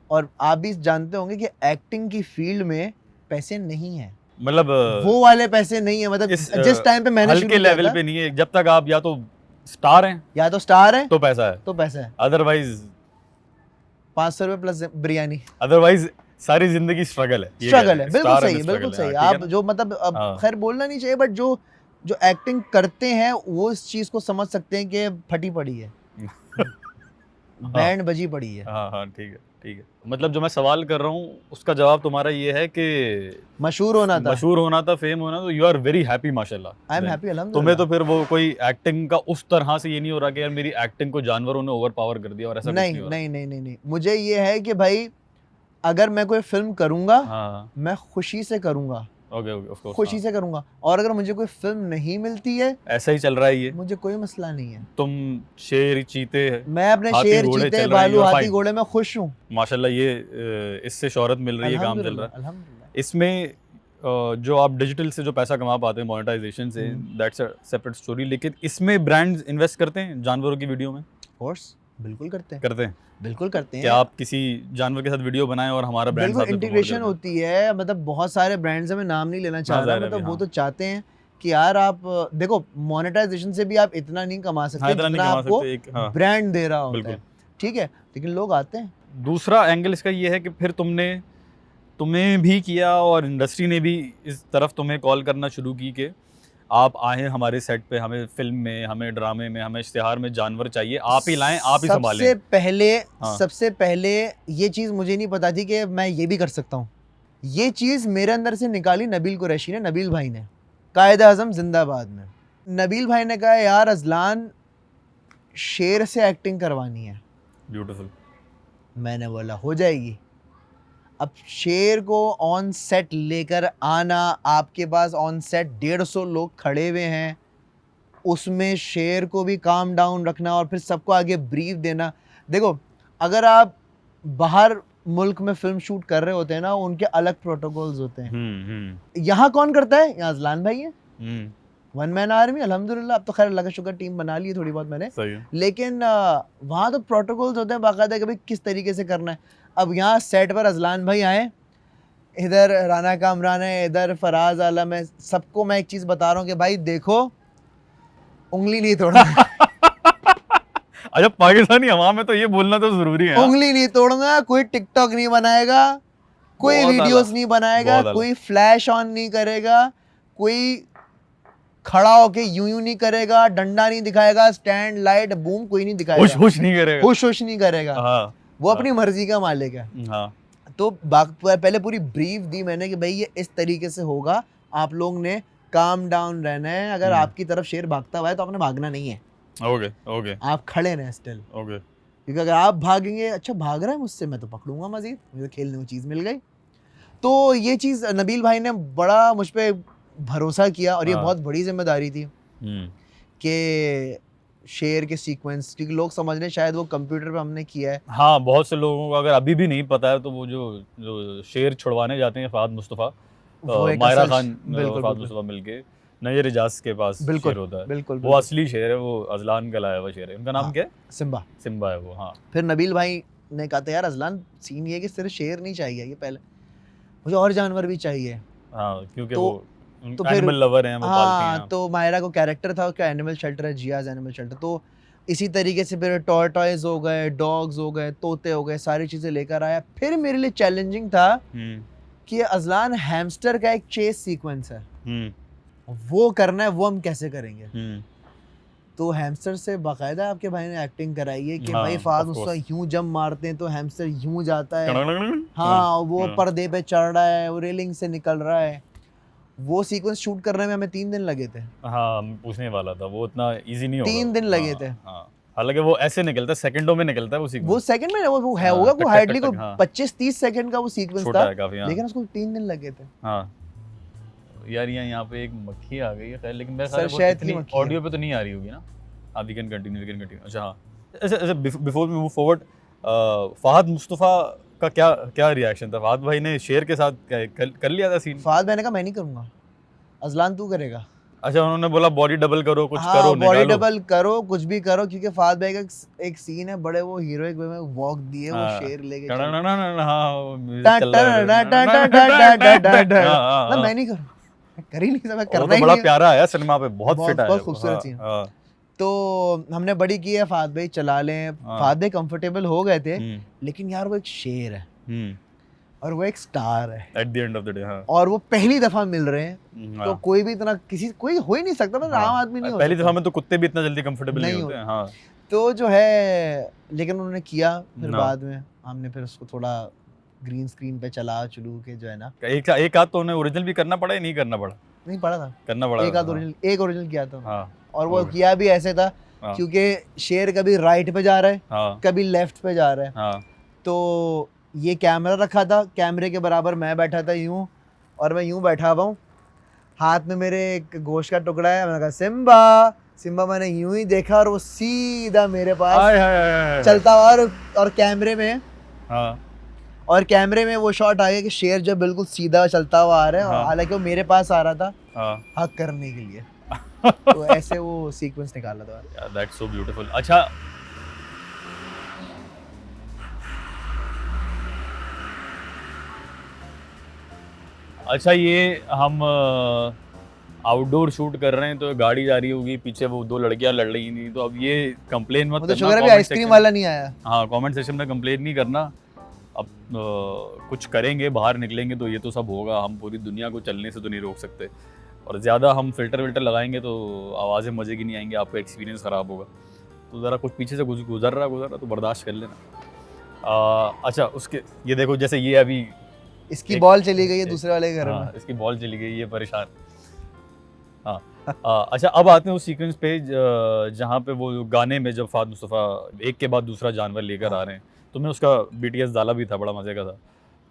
और आप भी जानते होंगे कि एक्टिंग की फील्ड में पैसे नहीं है, मतलब वो वाले पैसे नहीं है। मतलब जिस टाइम पे मैंने शुरू हल्के किया लेवल था, पे नहीं है। जब तक आप या तो स्टार हैं या तो स्टार है तो पैसा है, है, अदरवाइज 500 रुपये प्लस बिरयानी। सारी जिंदगी स्ट्रगल है। बिल्कुल सही है, बिल्कुल सही। आप जो मतलब अब हाँ। खैर बोलना नहीं चाहिए, बट जो एक्टिंग करते हैं वो इस चीज को समझ सकते हैं कि फटी पड़ी है, बैंड बजी पड़ी है। हाँ, ठीक है। मतलब जो मैं सवाल कर रहा हूँ उसका जवाब तुम्हारा ये है कि मशहूर होना था, फेम होना, तो यू आर वेरी हैप्पी माशाल्लाह। आई एम हैप्पी अल्हम्दुलिल्लाह। तुम्हें तो फिर वो कोई एक्टिंग का उस तरह से ये नहीं हो रहा कि यार मेरी एक्टिंग को जानवरों ने ओवर पावर कर दिया और ऐसा कुछ नहीं हो रहा? नहीं, मुझे ये है कि भाई अगर मैं कोई फिल्म करूंगा, हाँ, मैं खुशी से करूंगा, ओके, ऑफ कोर्स, खुशी से करूंगा। और अगर मुझे कोई फिल्म नहीं मिलती है, ऐसा ही चल रहा है ये। मुझे कोई मसला नहीं है। तुम शेर चीते, मैं अपने हाथी, शेर घोड़े चीते चल रहे हैं, भालू you are हाथी fine। घोड़े में खुश हूँ, माशाल्लाह। ये इससे शोहरत मिल रही है, काम चल रहा है। अल्हम्दुलिल्लाह। इसमें जो आप डिजिटल से जो पैसा कमा पाते हैं मोनेटाइजेशन से, दैट्स अ सेपरेट स्टोरी। लेकिन इसमें ब्रांड्स इन्वेस्ट करते हैं जानवरों की वीडियो में? कोर्स बिल्कुल करते हैं, बिल्कुल करते हैं। क्या आप किसी जानवर के साथ वीडियो बनाएं और हमारा ब्रांड बिल्कुल इंटीग्रेशन होती है। मतलब बहुत सारे ब्रांड्स हैं, मैं नाम नहीं लेना चाह रहा, मतलब वो तो चाहते हैं कि यार आप देखो मोनेटाइजेशन से भी आप इतना नहीं कमा सकते जितना आपको ब्रांड दे रहा होता है, ठीक है, लेकिन लोग आते हैं। दूसरा एंगल इसका ये है कि फिर तुमने तुम्हें भी किया और इंडस्ट्री ने भी इस तरफ तुम्हें कॉल करना शुरू की कि आप आए हमारे सेट पे, हमें फिल्म में, हमें ड्रामे में, हमें इश्तिहार में जानवर चाहिए, आप ही लाएं, आप ही संभालें? हाँ। सबसे पहले ये चीज़ मुझे नहीं पता थी कि मैं ये भी कर सकता हूँ। ये चीज़ मेरे अंदर से निकाली नबील कुरैशी ने, नबील भाई ने, कायदे आज़म जिंदाबाद में। नबील भाई ने कहा यार अजलान शेर से एक्टिंग करवानी है। ब्यूटीफुल। मैंने बोला हो जाएगी। अब शेर को ऑन सेट लेकर आना, आपके पास ऑन सेट 150 लोग खड़े हुए हैं, उसमें शेर को भी काम डाउन रखना और फिर सबको आगे ब्रीफ देना। देखो अगर आप बाहर मुल्क में फिल्म शूट कर रहे होते हैं ना, उनके अलग प्रोटोकॉल्स होते हैं। यहाँ कौन करता है? यहाँ अजलान भाई है, वन मैन आर्मी। अल्हम्दुलिल्लाह अब तो खैर अल्लाह का शुक्र टीम बना ली है थोड़ी बहुत मैंने, सही है। लेकिन वहाँ तो प्रोटोकॉल्स होते हैं बाकायदा कि भाई किस तरीके से करना है। अब यहाँ सेट पर अजलान भाई आए, इधर राना कामरान है, इधर फराज आलम है, सबको मैं एक चीज़ बता रहा हूँ कि भाई देखो उंगली नहीं तोड़ना। अच्छा, पाकिस्तानी अवाम में तो ये बोलना तो जरूरी है। उंगली नहीं तोड़ना, कोई टिकटॉक नहीं बनाएगा, कोई वीडियोस नहीं बनाएगा, कोई फ्लैश ऑन नहीं करेगा, कोई खड़ा होके यूं नहीं करेगा, डंडा नहीं दिखाएगा, स्टैंड लाइट बूम कोई नहीं दिखाएगा, हुश नहीं करेगा, हुश नहीं करेगा। हाँ, वो अपनी मर्जी का मालिक है। हाँ। तो पहले पूरी ब्रीफ दी मैंने कि भाई ये इस तरीके से होगा, आप लोग ने काम डाउन रहना है, अगर आपकी तरफ शेर भागता हुआ है तो आपने भागना नहीं है। Okay okay. आप खड़े रहें स्टिल। ओके। क्योंकि अगर आप भागेंगे, अच्छा भाग रहा है मुझसे, मैं तो पकड़ूंगा मजीद, मुझे खेलने में चीज़ मिल गई। तो ये चीज़ नबील भाई ने बड़ा मुझ पर भरोसा किया और ये बहुत बड़ी जिम्मेदारी थी कि शेर के सीक्वेंस, क्योंकि लोग समझ रहे शायद वो कंप्यूटर पे हमने किया है। हाँ, बहुत से लोगों को अगर अभी भी नहीं पता है तो वो जो शेर छुड़वाने जाते हैं फहद मुस्तफ़ा, मायरा खान, फहद मुस्तफ़ा मिलके नजर इजाज के पास शेर होता है, बिल्कुल वो असली शेर है, वो अजलान का लाया हुआ शेर है। उनका नाम क्या है? सिम्बा। सिम्बा है वो। हाँ। फिर नबील भाई ने कहा था यार अजलान सीन ये कि सिर्फ शेर नहीं चाहिए, ये पहले मुझे और जानवर भी चाहिए। हाँ, क्योंकि वो एनिमल लवर हैं, वो पालते हैं। तो मायरा को कैरेक्टर था, उसका एनिमल शेल्टर है, जियाज एनिमल शेल्टर। तो इसी तरीके से फिर टॉर्टॉइज हो गए, डॉग्स हो गए, तोते हो गए, सारी चीज़ें लेकर आया। फिर मेरे लिए चैलेंजिंग था कि अजलान हैमस्टर का एक चेस सीक्वेंस है, वो करना है, वो हम कैसे करेंगे? तो हैमस्टर से बाकायदा आपके भाई ने एक्टिंग कराई है कि भाई फहद मुस्तफ़ा यूं जंप मारते हैं तो हैमस्टर यूं जाता है, हाँ वो पर्दे पे चढ़ रहा है, वो रेलिंग से निकल रहा है। वो सीक्वेंस शूट करने में हमें 3 दिन लगे थे। हाँ, पूछने वाला था, वो इतना इजी नहीं होगा। 3 दिन लगे थे। हालांकि वो ऐसे निकलता है, सेकंडों में निकलता है वो सीक्वेंस। वो सेकंड में वो है होगा, वो हार्डली को 25-30 सेकंड का वो सीक्वेंस था, लेकिन उसको 3 दिन लगे थे। हाँ यार, यहाँ पे एक मक्खी आ गई है खैर, लेकिन मैं शायद ऑडियो पे तो नहीं आ रही होगी ना। आप वी कैन कंटिन्यू। अच्छा हाँ, ऐसे before we move forward, Fahad Mustafa का क्या रिएक्शन था? फहद भाई ने शेर के साथ कर लिया था सीन? फहद भाई ने कहा मैं नहीं करूँगा, अजलान तू करेगा। अच्छा, उन्होंने बोला बॉडी डबल करो, कुछ करो, बॉडी डबल करो, कुछ भी करो, क्योंकि फहद भाई का एक सीन है, बड़े वो हीरोइक वे में वॉक दिए, वो शेर लेके मैं नहीं करूँ, कर ही नहीं सकता, करना ही बड़ा प्यारा आया सिनेमा पे, बहुत फिट आया, बहुत खूबसूरत सीन। तो हमने बड़ी की है, फहद भाई चला लें, फहद भाई कंफर्टेबल हो गए थे, लेकिन यार वो एक शेर है और वो एक स्टार है at the end of the day. हाँ। और वो पहली दफा मिल रहे हैं, तो कोई भी इतना कोई हो ही नहीं सकता ना, आम आदमी नहीं हो पहली दफा में तो कुत्ते भी इतना जल्दी कंफर्टेबल नहीं होते हैं। हाँ। तो जो है, लेकिन उन्होंने किया, फिर बाद में हमने फिर उसको थोड़ा ग्रीन स्क्रीन पे चला चलू के जो है ना, एक आध तो उन्हें ओरिजिनल भी करना पड़ा या नहीं करना पड़ा? नहीं पड़ा था, करना पड़ा, एक ओरिजिनल किया था। और वो किया भी ऐसे था क्योंकि शेर कभी राइट पे जा रहा है, कभी लेफ्ट पे जा रहा है, तो ये कैमरा रखा था, कैमरे के बराबर मैं बैठा था यूं, और मैं यूं बैठा हुआ हूँ, हाथ में मेरे एक गोश्त का टुकड़ा है, मैंने कहा सिम्बा, मैंने यूं ही देखा और वो सीधा मेरे पास चलता हुआ, और कैमरे में वो शॉट आ गया कि शेर जब बिल्कुल सीधा चलता हुआ आ रहा है, हालांकि वो मेरे पास आ रहा था हक करने के लिए। तो ऐसे वो सीक्वेंस निकाला था। That's so beautiful. अच्छा, ये हम आउटडोर शूट कर रहे हैं, तो गाड़ी जा रही होगी पीछे, वो 2 लड़कियां लड़ रही थी, तो अब ये कंप्लेन मत करना, आइसक्रीम वाला नहीं आया। हाँ, कमेंट सेक्शन में कंप्लेन नहीं करना अब कुछ करेंगे, बाहर निकलेंगे तो ये तो सब होगा, हम पूरी दुनिया को चलने से तो नहीं रोक सकते, और ज़्यादा हम फ़िल्टर विल्टर लगाएंगे तो आवाज़ें मज़े की नहीं आएंगी, आपका एक्सपीरियंस ख़राब होगा। तो ज़रा कुछ पीछे से गुजर रहा तो बर्दाश्त कर लेना। अच्छा, उसके ये देखो, जैसे ये अभी इसकी बॉल चली गई है दूसरे वाले के घर में। इसकी बॉल चली गई, ये परेशान। हाँ। अच्छा, अब आते हैं उस सीक्वेंस पे जहाँ पे वो गाने में जब फाद मुस्तफ़ा एक के बाद दूसरा जानवर लेकर आ रहे हैं, तुमने उसका BTS डाला भी था, बड़ा मजे का था।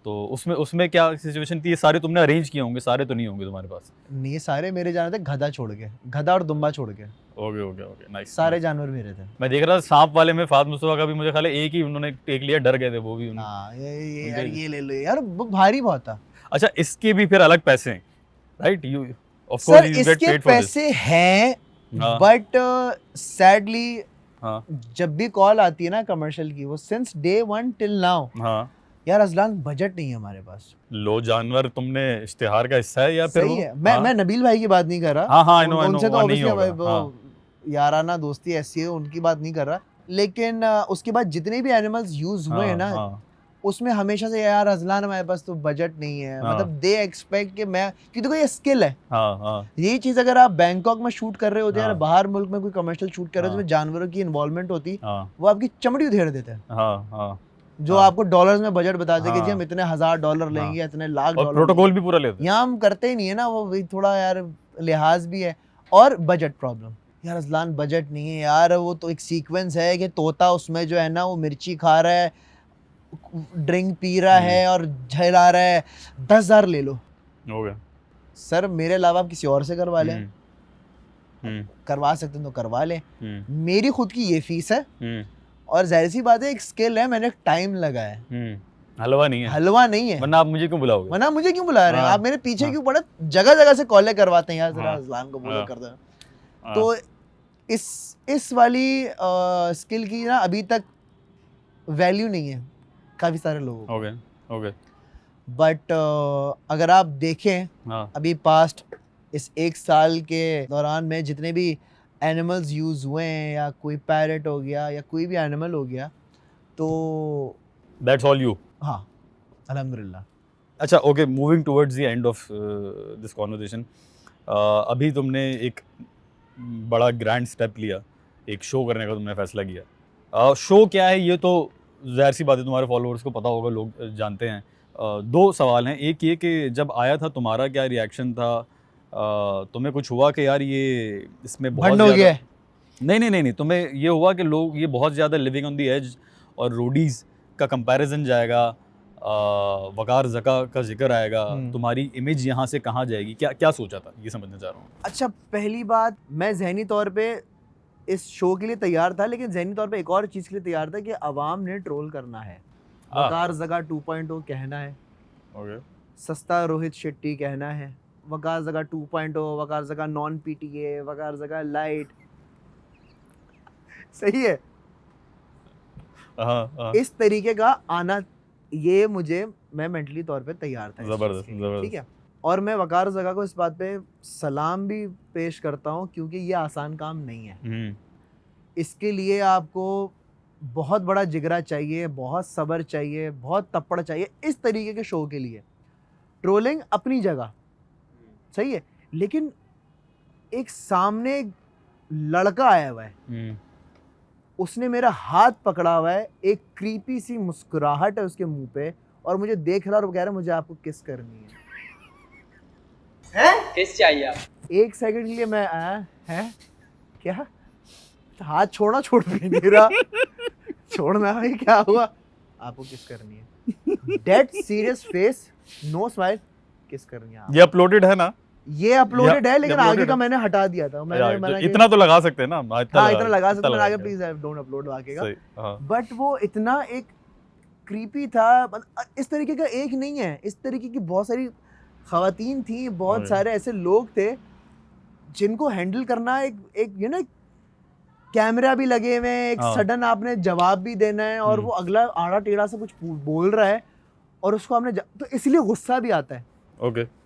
तो उसमें क्या सिचुएशन थी? ये सारे तुमने अरेंज किए होंगे, सारे तो नहीं होंगे तुम्हारे पास? नहीं, ये सारे मेरे जाने थे, गधा छोड़ के, गधा और दुम्बा छोड़ के। Okay, nice. सारे जानवर मेरे थे। मैं देख रहा था सांप वाले में फाद मुस्तफ़ा का भी मुझे ख्याल है एक ही उन्होंने टेक लिया, डर गए थे वो भी। हाँ, ये यार ये ले लो यार, वो भारी बहुत था। अच्छा, इसके भी फिर अलग पैसे हैं, right? You of sir course you get इसके पेड फॉर दिस। पैसे हैं, हाँ। बट सैडली हाँ जब भी कॉल आती है ना कमर्शियल की, वो सिंस डे 1 टिल नाउ, हाँ। यार अजलान बजट नहीं है हमारे पास। लो जानवर तुमने इश्तिहार का हिस्सा है या फिर सही है, मैं नबील भाई की बात नहीं कर रहा। हाँ, I know, उनसे तो वो नहीं ऑब्वियसली होगा, हाँ। याराना दोस्ती ऐसी है, उनकी बात नहीं कर रहा। लेकिन उसके बाद जितने भी एनिमल्स यूज हुए हैं ना, उसमें हमेशा से यार अजलान हमारे पास तो बजट नहीं है, मतलब दे एक्सपेक्ट कि मैं, क्योंकि देखो ये स्किल है। यही चीज अगर आप बैंकॉक में शूट कर रहे होते हैं या बाहर मुल्क में कोई कमर्शियल शूट कर रहे हो जिसमें जानवरों की इन्वॉल्वमेंट होती, वो आपकी चमड़ी उधेड़ देते हैं। जो आपको डॉलर्स में बजट बताते कि जी हम इतने $1000 लेंगे, इतने लाख और प्रोटोकॉल भी पूरा लेते हैं। यहाँ हम करते ही नहीं है ना, वो वही थोड़ा यार लिहाज भी है और बजट प्रॉब्लम। यार अजलान बजट नहीं है यार, वो तो एक सीक्वेंस है कि तोता उसमें जो है ना वो मिर्ची खा रहा है, ड्रिंक पी रहा है और झेला रहा है, 10,000 ले लो। हो गया सर मेरे अलावा आप किसी और से करवा लें, करवा सकते हैं तो करवा लें, मेरी खुद की ये फीस है। और जाहिर सी बात है, एक स्किल है, मैंने टाइम लगाया है, हलवा नहीं है, हलवा नहीं है। वरना आप मुझे क्यों बुलाओगे? वरना मुझे क्यों बुला रहे हैं आप? मेरे पीछे क्यों पड़े? जगह जगह से कॉलें करवाते हैं यार, जरा अजलान को बोलो कर दो। तो इस वाली स्किल की ना अभी तक वैल्यू नहीं है काफी सारे लोगों को। ओके। बट अगर आप देखें अभी पास्ट इस 1 साल के दौरान में जितने भी एनिमल्स यूज हुए हैं, या कोई पैरेट हो गया या कोई भी एनिमल हो गया, तो दैट्स ऑल यू। हाँ, अल्हम्दुलिल्लाह। अच्छा, okay, moving towards the end of this conversation, अभी तुमने एक बड़ा ग्रैंड स्टेप लिया, एक शो करने का तुमने फैसला किया। शो क्या है ये तो ज़ाहिर सी बात है तुम्हारे फॉलोअर्स को पता होगा, लोग जानते हैं। 2 सवाल हैं, एक ये कि जब आया था तुम्हारा क्या रिएक्शन था? तुम्हें कुछ हुआ कि यार ये इसमें बहुत हो गया? नहीं, तुम्हें ये हुआ कि लोग ये बहुत ज़्यादा लिविंग ऑन द एज और रोडीज़ का कंपैरिजन जाएगा, वकार ज़का का जिक्र आएगा, तुम्हारी इमेज यहाँ से कहाँ जाएगी? क्या सोचा था, ये समझना चाह रहा हूँ। अच्छा, पहली बात, मैं ज़हनी तौर पे इस शो के लिए तैयार था, लेकिन ज़हनी तौर पे एक और चीज़ के लिए तैयार था कि अवाम ने ट्रोल करना है, वकार ज़का 2.0 कहना है, सस्ता रोहित शेट्टी कहना है, वकार ज़का 2.0, वकार ज़का नॉन PTA, वकार ज़का लाइट। सही है। इस तरीके का आना, ये मैं मेंटली तौर पे तैयार था। जबरदस्त। ठीक है, और मैं वकार ज़का को इस बात पे सलाम भी पेश करता हूँ, क्योंकि ये आसान काम नहीं है। इसके लिए आपको बहुत बड़ा जिगरा चाहिए, बहुत सब्र चाहिए, बहुत तप्पड़ चाहिए इस तरीके के शो के लिए। ट्रोलिंग अपनी जगह सही है, लेकिन एक सामने लड़का आया हुआ है, उसने मेरा हाथ पकड़ा हुआ है, एक क्रीपी सी मुस्कुराहट है उसके मुंह पे, और मुझे देख रहा और वो कह रहा है मुझे आपको किस करनी है? किस चाहिए आप? 1 सेकंड के लिए मैं है क्या? हाथ छोड़ना, छोड़ भी नहीं रहा। छोड़ना भाई, क्या हुआ? आपको किस करनी है? Dead serious face, no smile, kiss करनी है? ये अपलोडेड है ना? ये अपलोडेड है, लेकिन आगे का मैंने हटा दिया था। मैंने इतना तो लगा सकते हैं ना? इतना लगा सकते हैं। आगे प्लीज डोंट अपलोड आगे का। बट वो इतना एक क्रीपी था, इस तरीके का एक नहीं है, इस तरीके की बहुत सारी खवातीन थी, बहुत सारे ऐसे लोग थे जिनको हैंडल करना एक यू नो, कैमरा भी लगे हुए हैं, एक सडन आपने जवाब भी देना है, और वो अगला आड़ा टेढ़ा से कुछ बोल रहा है और उसको आपने तो इसलिए गुस्सा भी आता है।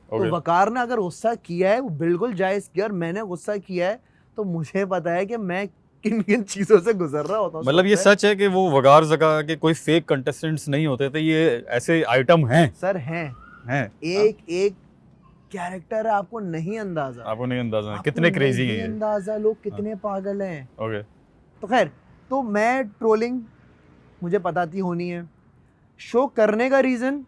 तो वकार ने अगर गुस्सा किया है, वो बिल्कुल जायज़ किया, और मैंने गुस्सा किया है, तो मुझे पता है कि मैं किन किन चीजों से गुजर रहा होता हूँ। मतलब ये सच है कि वो वकार जगह के कोई फेक कंटेस्टेंट्स नहीं होते थे, ये ऐसे आइटम हैं सर हैं हैं एक एक कैरेक्टर है, आपको नहीं अंदाजा, आपको नहीं अंदाजा है आपको कितने क्रेजी नहीं हैं ये। अंदाजा लोग कितने पागल हैं। ओके तो खैर, तो मैं ट्रोलिंग मुझे पता थी होनी है। शो करने का रीजन,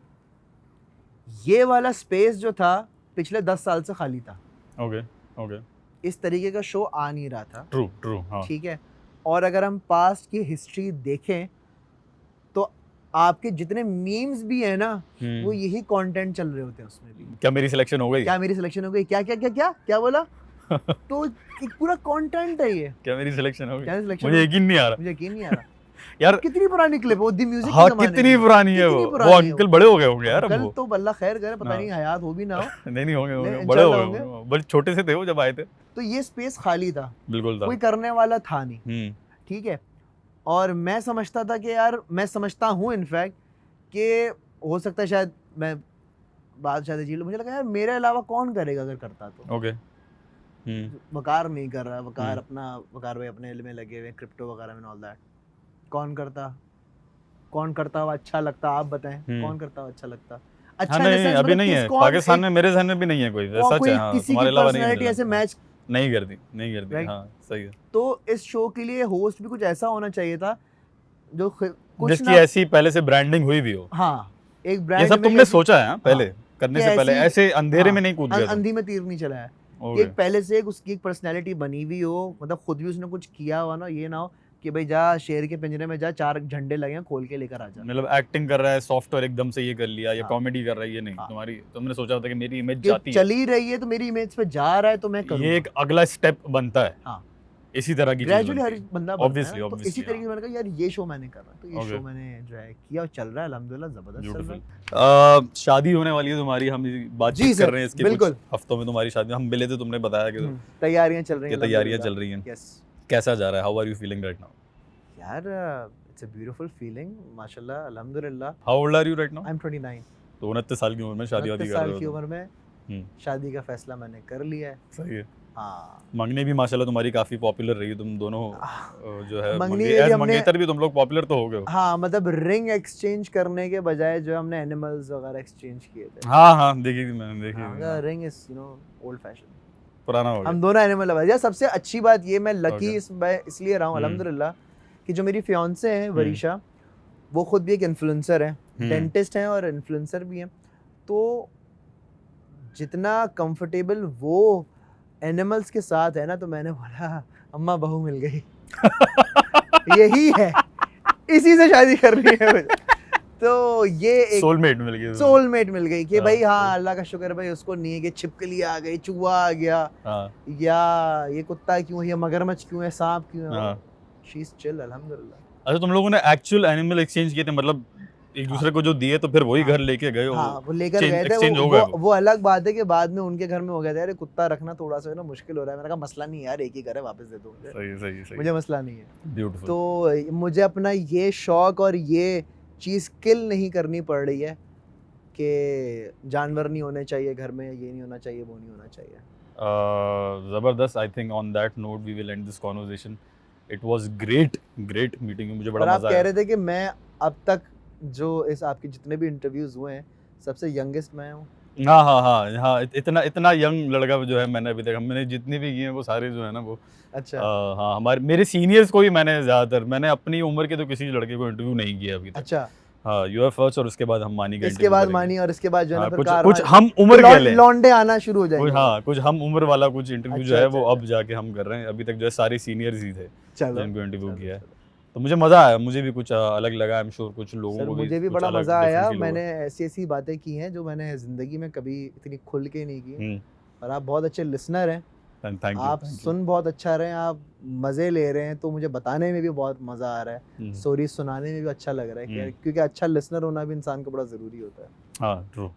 ये वाला स्पेस जो था पिछले 10 साल से खाली था, ओके ओके इस तरीके का शो आ नहीं रहा था, ट्रू ट्रू हाँ ठीक है। और अगर हम पास्ट की हिस्ट्री देखें तो आपके जितने मीम्स भी है ना, वो यही कंटेंट चल रहे होते हैं उसमें भी। क्या मेरी सिलेक्शन हो गई? क्या मेरी सिलेक्शन हो गई? क्या क्या क्या क्या क्या बोला? तो एक पूरा कंटेंट है ये। क्या मेरी सिलेक्शन हो गई? क्या सिलेक्शन? मुझे यकीन नहीं आ रहा मुझे यकीन नहीं आ रहा यार। कितनी पुरानी क्लिप वो दी म्यूजिक हाँ के ज़माने कितनी की। पुरानी है कितनी वो पुरानी है अंकल बड़े हो गए होंगे यार अब कल वो। तो अल्लाह खैर करे, पता हाँ। नहीं हयात हो भी ना हो। नहीं होंगे नहीं, होंगे बड़े हो इंशाल्लाह गए होंगे। होंगे, बड़े छोटे से थे वो जब आए थे। तो ये स्पेस खाली था, बिल्कुल था। कोई करने वाला था नहीं, ठीक है। और मैं समझता था कि यार, मैं समझता हूँ इनफैक्ट कि हो सकता है शायद मैं बात शायद अजीब, मुझे लगा यार मेरे अलावा कौन करेगा अगर करता तो। ओके वकार नहीं कर रहा, वकार अपना, वकार भाई अपने में लगे हुए क्रिप्टो वगैरह में, ऑल दैट। कौन करता हुआ अच्छा लगता, आप बताएं कौन करता हुआ अच्छा लगता? अच्छा हाँ नहीं अभी नहीं है पाकिस्तान में, मेरे जहन में भी नहीं है कोई, सच है। हाँ किसी तुम्हारे की अलावा नहीं पर्सनालिटी ऐसे मैच नहीं करती Right. हाँ सही है। तो इस शो के लिए होस्ट भी कुछ ऐसा होना चाहिए था जो कुछ जिसकी ना, ऐसी पहले से ब्रांडिंग हुई भी हो। हाँ एक ये ब्रांड सब तुमने सोचा है हाँ, पहले हाँ, करने कि से पहले ऐसी- ऐसे अंधेरे हाँ, में नहीं कूद गए तुम। अंधी में तीर नहीं चलाया है कि ओके एक पहले से एक उसकी एक पर्सनैलिटी बनी हुई हो, मतलब खुद भी उसने कुछ किया हुआ ना, ये ना हो कि भाई जा शेर के पिंजरे में जा, 4 झंडे लगे हैं खोल के लेकर आ जा। मतलब एक्टिंग कर रहा है सॉफ्टवेयर एकदम से ये कर लिया या हाँ। कॉमेडी कर रहा है, ये नहीं हाँ। तुम्हारी, तुमने सोचा था कि मेरी इमेज कि जाती है, चली रही है तो मेरी इमेज पे जा रहा है तो मैं करूंगा। ये एक अगला स्टेप बनता है। हाँ। इसी तरह की चीज ग्रेजुअली बनती हर है। बंदा बनता है Obviously, ना, तो obviously, इसी तरीके हाँ। से मैंने कहा यार ये शो मैंने करना है, तो ये Okay. शो मैंने जो है किया और चल रहा है अल्हम्दुलिल्लाह, जबरदस्त चल रहा है। ब्यूटीफुल। शादी होने वाली है तुम्हारी, हम बातचीत जी कर सर, रहे हैं इसके बिल्कुल। कुछ हफ्तों में तुम्हारी शादी, हम मिले थे, तुमने बताया कि तैयारियां चल रही ये हैं, तैयारियां चल रही हैं। यस कैसा जा रहा है? How are you feeling right now? यार, इट्स अ ब्यूटीफुल फीलिंग, माशाल्लाह अल्हम्दुलिल्लाह। How old are you right now? I am 29। तो 29 साल की उम्र में शादी वादी 29 कर साल रहे की हो उम्र में तुम। शादी का फैसला मैंने कर लिया है। सही है। हाँ, मंगनी भी माशाल्लाह तुम्हारी काफी पॉपुलर रही, तुम दोनों जो है मंगनी मंगे में भी एज हमने- मंगेतर भी तुम लोग पॉपुलर तो हो गए हो। हाँ, मतलब रिंग एक्सचेंज करने के बजाय जो हमने एनिमल्स वगैरह एक्सचेंज किए थे। हाँ देखी थी मैंने, देखी थी। हाँ, रिंग इज ओल्ड फैशन। पुराना हो गया। हम दोनों एनिमल लवर। यार सबसे अच्छी बात ये, मैं लकी Okay. इसलिए रहा हूँ अल्हम्दुलिल्लाह कि जो मेरी फियांसे हैं वरीशा, वो खुद भी एक इन्फ्लुएंसर है, डेंटिस्ट हैं और इन्फ्लुएंसर भी हैं। तो जितना कंफर्टेबल वो एनिमल्स के साथ है ना, तो मैंने बोला अम्मा बहू मिल गई। यही है, इसी से शादी करनी है मुझे। तो ये एक सोलमेट मिल गई। सोलमेट मिल गई कि हाँ, भाई हाँ हाँ। अल्लाह का शुक्र है भाई, उसको नहीं है कि छिपकली आ गई, चूहा आ गया, हाँ या ये कुत्ता क्यों है, या मगरमच्छ क्यों है, सांप क्यों है। हाँ। शी इज चिल अल्हम्दुलिल्लाह। अच्छा तुम लोगों ने एक्चुअल एनिमल एक्सचेंज किए थे, मतलब एक दूसरे को जो दिए तो फिर वही हाँ। घर लेके गए हो? हाँ, वो लेकर Exchange- गए थे। exchange हो गया वो अलग बात है कि बाद में उनके घर में हो गया था यार, कुत्ता रखना थोड़ा सा ना मुश्किल हो रहा है। मैंने कहा मसला नहीं यार, एक ही घर है, वापस दे दो मुझे, सही मुझे मसला नहीं है। ब्यूटीफुल। तो मुझे अपना ये शौक और ये चीज़ किल नहीं करनी पड़ रही है कि जानवर नहीं होने चाहिए घर में, ये नहीं होना चाहिए, वो नहीं होना चाहिए। जबरदस्त। I think on that note we will end this conversation. It was great meeting, मुझे और बड़ा आप मजा कह आया। रहे थे कि मैं अब तक जो इस आपके जितने भी इंटरव्यूज हुए हैं, सबसे यंगेस्ट मैं हूँ। हाँ इतना यंग लड़का जो है मैंने अभी तक, मैंने जितने भी किए हैं वो सारे जो है ना वो अच्छा हाँ मेरे सीनियर्स को भी मैंने अपनी उम्र के तो किसी लड़के को इंटरव्यू नहीं किया अभी तक। अच्छा, हाँ यू आर फर्स्ट, और उसके बाद हम मानी का इसके interview बाद करेंगे। मानी, और इसके बाद जो है ना हाँ, फिर कुछ कारवां- हम उम्र के ले लौंडे आना शुरू हो जाएंगे। हाँ कुछ हम उम्र वाला कुछ इंटरव्यू जो अच्छा, है वो अच्छा, अब जाके हम कर रहे हैं। अभी तक जो है सारे सीनियर्स ही थे चलो जिनको इंटरव्यू चलो, किया है। चलो। तो मुझे मजा आया, मुझे भी कुछ अलग लगा। आई एम श्योर कुछ लोगों सर को मुझे भी कुछ बड़ा अलग मजा आया। different feel मैंने ऐसी बातें की हैं जो मैंने जिंदगी में कभी इतनी खुल के नहीं की। होगा। और आप बहुत अच्छे लिसनर हैं, थैंक यू। आप सुन बहुत अच्छा रहे हैं, आप मज़े ले रहे हैं, तो मुझे बताने में भी बहुत मज़ा आ रहा है, स्टोरी सुनाने में भी अच्छा लग रहा है, क्योंकि अच्छा लिसनर होना भी इंसान को बड़ा ज़रूरी होता है। हाँ ट्रू।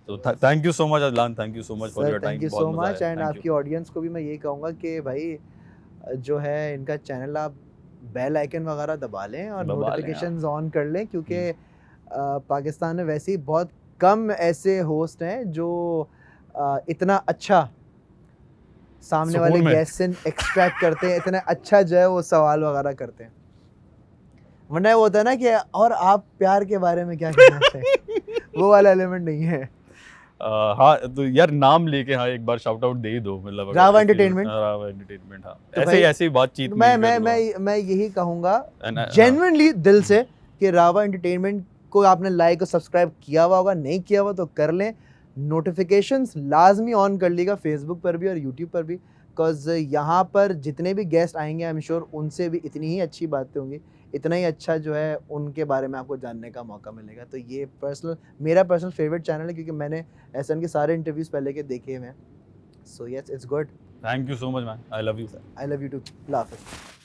तो thank you so much Adlan, thank you so much for your time. Thank you so much. And आपकी ऑडियंस को भी मैं ये कहूँगा कि भाई जो है इनका चैनल आप बेल आइकन वगैरह दबा लें और दबा लें, नोटिफिकेशंस ऑन कर लें, क्योंकि पाकिस्तान में वैसे ही बहुत कम ऐसे होस्ट हैं जो इतना अच्छा सामने सुकून वाले में। गेस्ट से एक्सट्रैक्ट करते हैं, इतना अच्छा जो है वो सवाल वगैरह करते हैं। वरना वो होता है ना कि और आप प्यार के बारे में क्या कहना चाहिए, वो वाला एलिमेंट नहीं है। हाँ तो यार नाम लेके हाँ एक बार शाउट आउट दे ही दो, मतलब अगर रावा किसी- एंटरटेनमेंट। रावा एंटरटेनमेंट, हाँ तो ऐसे भाई, ऐसे ही बातचीत मैं में मैं कर लो। मैं यही कहूँगा हाँ। जेन्युइनली दिल से कि रावा एंटरटेनमेंट को आपने लाइक और सब्सक्राइब किया हुआ होगा, नहीं किया हुआ तो कर लें। नोटिफिकेशंस लाजमी ऑन कर लीजिएगा फेसबुक पर भी और यूट्यूब पर भी, बिकॉज यहाँ पर जितने भी गेस्ट आएंगे आई एम श्योर उनसे भी इतनी ही अच्छी बातें होंगी, इतना ही अच्छा जो है उनके बारे में आपको जानने का मौका मिलेगा। तो ये मेरा पर्सनल फेवरेट चैनल है, क्योंकि मैंने एहसान के सारे इंटरव्यूज़ पहले के देखे हुए हैं। So yes, it's good. Thank you so much man, I love you. I love you too. अल्लाह हाफ़िज़।